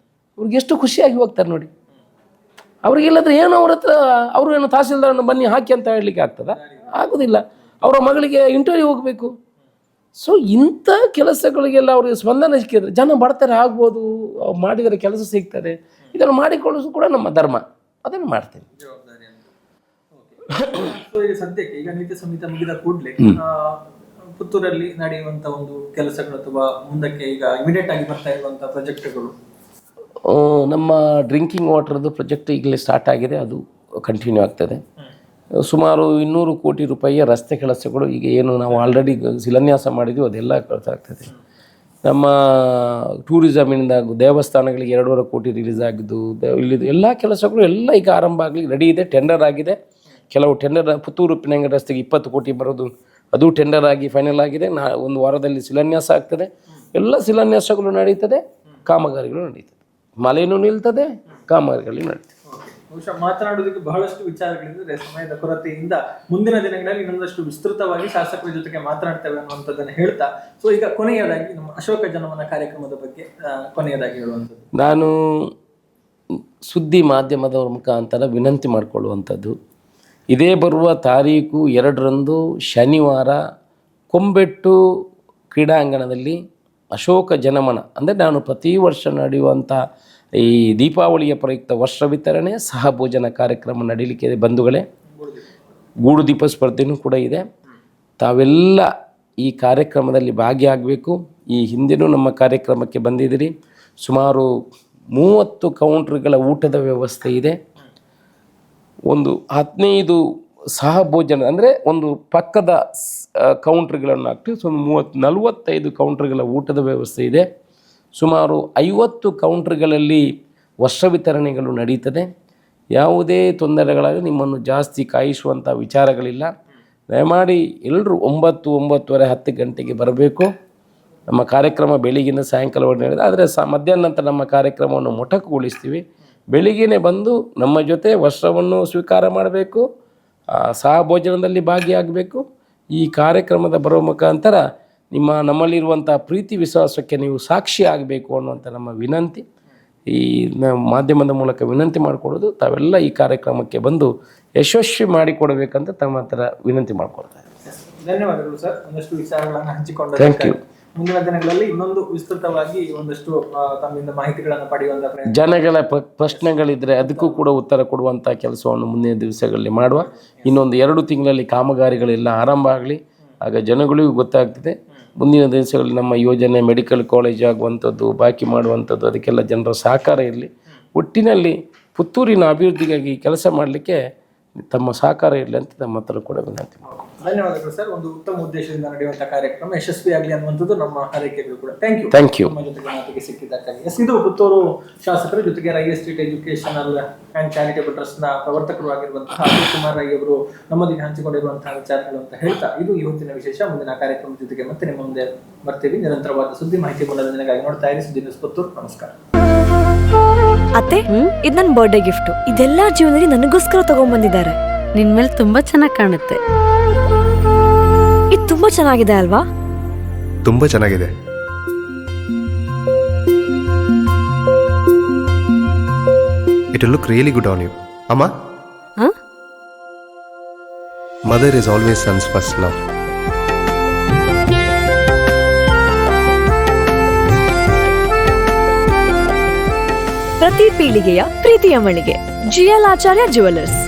ಅವ್ರಿಗೆ ಎಷ್ಟು ಖುಷಿಯಾಗಿ ಹೋಗ್ತಾರೆ ನೋಡಿ. ಅವ್ರಿಗೆಲ್ಲದ್ರೆ ಏನು ಅವ್ರ ಹತ್ರ ಅವರು ಏನು ತಹಸೀಲ್ದಾರನ್ನು ಬನ್ನಿ ಹಾಕಿ ಅಂತ ಹೇಳಲಿಕ್ಕೆ ಆಗ್ತದಾ? ಆಗೋದಿಲ್ಲ. ಅವರ ಮಗಳಿಗೆ ಇಂಟರ್ವ್ಯೂ ಹೋಗಬೇಕು. ಸೊ ಇಂಥ ಕೆಲಸಗಳಿಗೆಲ್ಲ ಅವ್ರಿಗೆ ಸ್ಪಂದನೆ ಸಿಕ್ಕಿದ್ರೆ ಜನ ಬರ್ತಾರೆ, ಆಗ್ಬೋದು, ಮಾಡಿದರೆ ಕೆಲಸ ಸಿಗ್ತದೆ. ಇದನ್ನು ಮಾಡಿಕೊಳ್ಳೋದು ಕೂಡ ನಮ್ಮ ಧರ್ಮ, ಅದನ್ನು ಮಾಡ್ತೇನೆ. ಈಗ ಸದ್ಯಕ್ಕೆ ಈಗ ನೀತಿ ಸಂಹಿತೆ ಮುಗಿದ ಕೂಡಲೇ ಪುತ್ತೂರಲ್ಲಿ ನಡೆಯುವಂತ ಒಂದು ಕೆಲಸಗಳು ಅಥವಾ ಮುಂದಕ್ಕೆ ಈಗ ಇಮಿಡಿಯೇಟ್ ಆಗಿ ಬರ್ತಾ ಇರುವಂತಹ ಪ್ರಾಜೆಕ್ಟ್ಗಳು, ನಮ್ಮ ಡ್ರಿಂಕಿಂಗ್ ವಾಟರ್ದು ಪ್ರಾಜೆಕ್ಟ್ ಈಗಲೇ ಸ್ಟಾರ್ಟ್ ಆಗಿದೆ, ಅದು ಕಂಟಿನ್ಯೂ ಆಗ್ತದೆ. ಸುಮಾರು 200 ಕೋಟಿ ರೂಪಾಯಿಯ ರಸ್ತೆ ಕೆಲಸಗಳು ಈಗ ಏನು ನಾವು ಆಲ್ರೆಡಿ ಶಿಲಾನ್ಯಾಸ ಮಾಡಿದ್ವಿ, ಅದೆಲ್ಲ ಕೆಲಸ ಆಗ್ತದೆ. ನಮ್ಮ ಟೂರಿಸಮಿಂದ ದೇವಸ್ಥಾನಗಳಿಗೆ 2.5 ಕೋಟಿ ರಿಲೀಸ್ ಆಗಿದ್ದು, ಇಲ್ಲಿದ್ದು ಎಲ್ಲ ಕೆಲಸಗಳು ಎಲ್ಲ ಈಗ ಆರಂಭ ಆಗಲಿ ರೆಡಿ ಇದೆ. ಟೆಂಡರ್ ಆಗಿದೆ. ಕೆಲವು ಟೆಂಡರ್ ಪುತ್ತೂರು ಪಿನಂಗ ರಸ್ತೆಗೆ 20 ಕೋಟಿ ಬರೋದು, ಅದು ಟೆಂಡರ್ ಆಗಿ ಫೈನಲ್ ಆಗಿದೆ. ಒಂದು ವಾರದಲ್ಲಿ ಶಿಲಾನ್ಯಾಸ ಆಗ್ತದೆ. ಎಲ್ಲ ಶಿಲಾನ್ಯಾಸಗಳು ನಡೀತದೆ, ಕಾಮಗಾರಿಗಳು ನಡೀತದೆ. ಮಳೆನೂ ನಿಲ್ತದೆ, ಕಾಮಗಾರಿಗಳು ನಡೀತದೆ. ಬಹುಶಃ ಮಾತನಾಡೋದಕ್ಕೆ ಬಹಳಷ್ಟು ವಿಚಾರಗಳಿದ್ರೆ ಸಮಯದ ಕೊರತೆಯಿಂದ ಮುಂದಿನ ದಿನಗಳಲ್ಲಿ ಇನ್ನೊಂದಷ್ಟು ವಿಸ್ತೃತವಾಗಿ ಶಾಸಕರ ಜೊತೆಗೆ ಮಾತನಾಡ್ತೇವೆ ಅನ್ನುವಂಥದ್ದನ್ನು ಹೇಳ್ತಾ, ಸೊ ಈಗ ಕೊನೆಯದಾಗಿ ನಮ್ಮ ಅಶೋಕ ಜನಮನ ಕಾರ್ಯಕ್ರಮದ ಬಗ್ಗೆ ಕೊನೆಯದಾಗಿ ಹೇಳುವಂಥದ್ದು, ನಾನು ಸುದ್ದಿ ಮಾಧ್ಯಮದವರ ಮುಖಾಂತರ ವಿನಂತಿ ಮಾಡಿಕೊಳ್ಳುವಂಥದ್ದು, ಇದೇ ಬರುವ ತಾರೀಕು 2ರಂದು ಶನಿವಾರ ಕೊಂಬೆಟ್ಟು ಕ್ರೀಡಾಂಗಣದಲ್ಲಿ ಅಶೋಕ ಜನಮನ ಅಂದರೆ ನಾನು ಪ್ರತಿ ವರ್ಷ ನಡೆಯುವಂಥ ಈ ದೀಪಾವಳಿಯ ಪ್ರಯುಕ್ತ ವರ್ಷ ವಿತರಣೆ ಸಹ ಭೋಜನ ಕಾರ್ಯಕ್ರಮ ನಡೀಲಿಕ್ಕೆ ಬಂಧುಗಳೇ. ಗೂಡು ದೀಪ ಸ್ಪರ್ಧೆಯೂ ಕೂಡ ಇದೆ. ತಾವೆಲ್ಲ ಈ ಕಾರ್ಯಕ್ರಮದಲ್ಲಿ ಭಾಗಿಯಾಗಬೇಕು. ಈ ಹಿಂದಿನೂ ನಮ್ಮ ಕಾರ್ಯಕ್ರಮಕ್ಕೆ ಬಂದಿದ್ದೀರಿ. ಸುಮಾರು 30 ಕೌಂಟ್ರ್ಗಳ ಊಟದ ವ್ಯವಸ್ಥೆ ಇದೆ. ಒಂದು 15 ಸಹ ಭೋಜನ ಅಂದರೆ ಒಂದು ಪಕ್ಕದ ಕೌಂಟ್ರ್ಗಳನ್ನು ಹಾಕಿ ಒಂದು 45 ಕೌಂಟ್ರ್ಗಳ ಊಟದ ವ್ಯವಸ್ಥೆ ಇದೆ. ಸುಮಾರು 50 ಕೌಂಟ್ರ್ಗಳಲ್ಲಿ ವರ್ಷ ವಿತರಣೆಗಳು ನಡೀತದೆ. ಯಾವುದೇ ತೊಂದರೆಗಳಾಗಿ ನಿಮ್ಮನ್ನು ಜಾಸ್ತಿ ಕಾಯಿಸುವಂಥ ವಿಚಾರಗಳಿಲ್ಲ. ದಯಮಾಡಿ ಎಲ್ಲರೂ 9, 9:30, 10 ಗಂಟೆಗೆ ಬರಬೇಕು. ನಮ್ಮ ಕಾರ್ಯಕ್ರಮ ಬೆಳಿಗ್ಗಿಂದ ಸಾಯಂಕಾಲವರೆಗೆ ನಡೆಯುತ್ತೆ. ಆದರೆ ಮಧ್ಯಾಹ್ನ ನಂತರ ನಮ್ಮ ಕಾರ್ಯಕ್ರಮವನ್ನು ಮೊಟಕುಗೊಳಿಸ್ತೀವಿ. ಬೆಳಿಗ್ಗೆನೇ ಬಂದು ನಮ್ಮ ಜೊತೆ ವರ್ಷವನ್ನು ಸ್ವೀಕಾರ ಮಾಡಬೇಕು, ಸಹ ಭೋಜನದಲ್ಲಿ ಭಾಗಿಯಾಗಬೇಕು. ಈ ಕಾರ್ಯಕ್ರಮದ ಬರೋ ಮುಖಾಂತರ ನಮ್ಮಲ್ಲಿರುವಂಥ ಪ್ರೀತಿ ವಿಶ್ವಾಸಕ್ಕೆ ನೀವು ಸಾಕ್ಷಿ ಆಗಬೇಕು ಅನ್ನುವಂಥ ನಮ್ಮ ವಿನಂತಿ. ಈ ಮಾಧ್ಯಮದ ಮೂಲಕ ವಿನಂತಿ ಮಾಡಿಕೊಡೋದು, ತಾವೆಲ್ಲ ಈ ಕಾರ್ಯಕ್ರಮಕ್ಕೆ ಬಂದು ಯಶಸ್ವಿ ಮಾಡಿಕೊಡಬೇಕಂತ ತಮ್ಮ ಹತ್ರ ವಿನಂತಿ ಮಾಡ್ಕೊಳ್ತಾರೆ. ಧನ್ಯವಾದಗಳು ಸರ್, ಒಂದಷ್ಟು ವಿಚಾರಗಳನ್ನು ಹಂಚಿಕೊಂಡು. Thank you. ಮುಂದಿನ ದಿನಗಳಲ್ಲಿ ಇನ್ನೊಂದು ವಿಸ್ತೃತವಾಗಿ ಒಂದಷ್ಟು ತಮ್ಮಿಂದ ಮಾಹಿತಿಗಳನ್ನು ಪಡೆಯುವಂತ ಪ್ರಯತ್ನ. ಜನಗಳ ಪ್ರಶ್ನೆಗಳಿದ್ರೆ ಅದಕ್ಕೂ ಕೂಡ ಉತ್ತರ ಕೊಡುವಂಥ ಕೆಲಸವನ್ನು ಮುಂದಿನ ದಿವಸಗಳಲ್ಲಿ ಮಾಡುವ. ಇನ್ನೊಂದು 2 ತಿಂಗಳಲ್ಲಿ ಕಾಮಗಾರಿಗಳೆಲ್ಲ ಆರಂಭ ಆಗಲಿ, ಆಗ ಜನಗಳಿಗೂ ಗೊತ್ತಾಗ್ತದೆ. ಮುಂದಿನ ದಿವಸಗಳಲ್ಲಿ ನಮ್ಮ ಯೋಜನೆ ಮೆಡಿಕಲ್ ಕಾಲೇಜ್ ಆಗುವಂಥದ್ದು, ಬಾಕಿ ಮಾಡುವಂಥದ್ದು, ಅದಕ್ಕೆಲ್ಲ ಜನರ ಸಹಕಾರ ಇರಲಿ. ಒಟ್ಟಿನಲ್ಲಿ ಪುತ್ತೂರಿನ ಅಭಿವೃದ್ಧಿಗಾಗಿ ಕೆಲಸ ಮಾಡಲಿಕ್ಕೆ ತಮ್ಮ ಸಹಕಾರ ಇರಲಿ ಅಂತ ನಮ್ಮ ಹತ್ರ ಕೂಡ ವಿನಂತಿ. ಧನ್ಯವಾದಗಳು ಸರ್. ಒಂದು ಉತ್ತಮ ಉದ್ದೇಶದಿಂದ ನಡೆಯುವಂತಹ ಕಾರ್ಯಕ್ರಮ ಯಶಸ್ವಿಯಾಗಲಿ ಅನ್ನುವಂಥದ್ದು ನಮ್ಮ ಹಾರೈಕೆಗಳು ಕೂಡ. Thank you. ನಮ್ಮ ಜೊತೆಗೆ ಮಾತಿಗೆ ಸಿಕ್ಕಿದ್ದಕ್ಕಾಗಿ. ಇದು ಪುತ್ತೂರು ಶಾಸಕರ ಜೊತೆಗೆ Rai estate educational and charitable trust ನ ಪ್ರವರ್ತಕರು ಆಗಿರುವಂತಹ ಅಜಯ್ ಕುಮಾರ್ ರೈ ಅವರು ನಮ್ಮೊಂದಿಗೆ ಹಂಚಿಕೊಂಡಿರುವಂತಹ ವಿಚಾರಗಳು ಅಂತ ಹೇಳ್ತಾ, ಇದು ಇವತ್ತಿನ ವಿಶೇಷ. ಮುಂದಿನ ಕಾರ್ಯಕ್ರಮದ ಜೊತೆಗೆ ಮತ್ತೆ ನಿಮ್ಮ ಮುಂದೆ ಬರ್ತೀವಿ. ನಿರಂತರವಾದ ಸುದ್ದಿ ಮಾಹಿತಿ ಮನೋರಂಜನೆಗಾಗಿ ನೋಡ್ತಾ ಇರಿ ಸುದ್ದಿ ನ್ಯೂಸ್ ಪುತ್ತೂರು. ನಮಸ್ಕಾರ. ಅತ್ತೆ, ಇದು ನನ್ನ ಬರ್ಡೇ ಗಿಫ್ಟ್. ಇದೆಲ್ಲ ಜೀವನದಲ್ಲಿ ನನಗೋಸ್ಕರ ತಗೊಂಡ್ಬಂದಿದ್ದಾರೆ. ನಿನ್ ಮೇಲೆ ತುಂಬಾ ಚೆನ್ನಾಗಿ ಕಾಣುತ್ತೆ. ಇದು ತುಂಬಾ ಚೆನ್ನಾಗಿದೆ ಅಲ್ವಾ? ತುಂಬಾ ಚೆನ್ನಾಗಿದೆ. It will look really good on you. Amma? Huh? Mother is always son's first love. ಪ್ರತಿ ಪೀಳಿಗೆಯ ಪ್ರೀತಿಯ ಮಳಿಗೆ GL ಆಚಾರ್ಯ ಜುವೆಲ್ಲರ್ಸ್.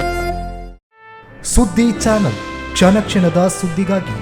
ಸುದ್ದಿ ಚಾನಲ್, ಕ್ಷಣ ಕ್ಷಣದ ಸುದ್ದಿಗಾಗಿ.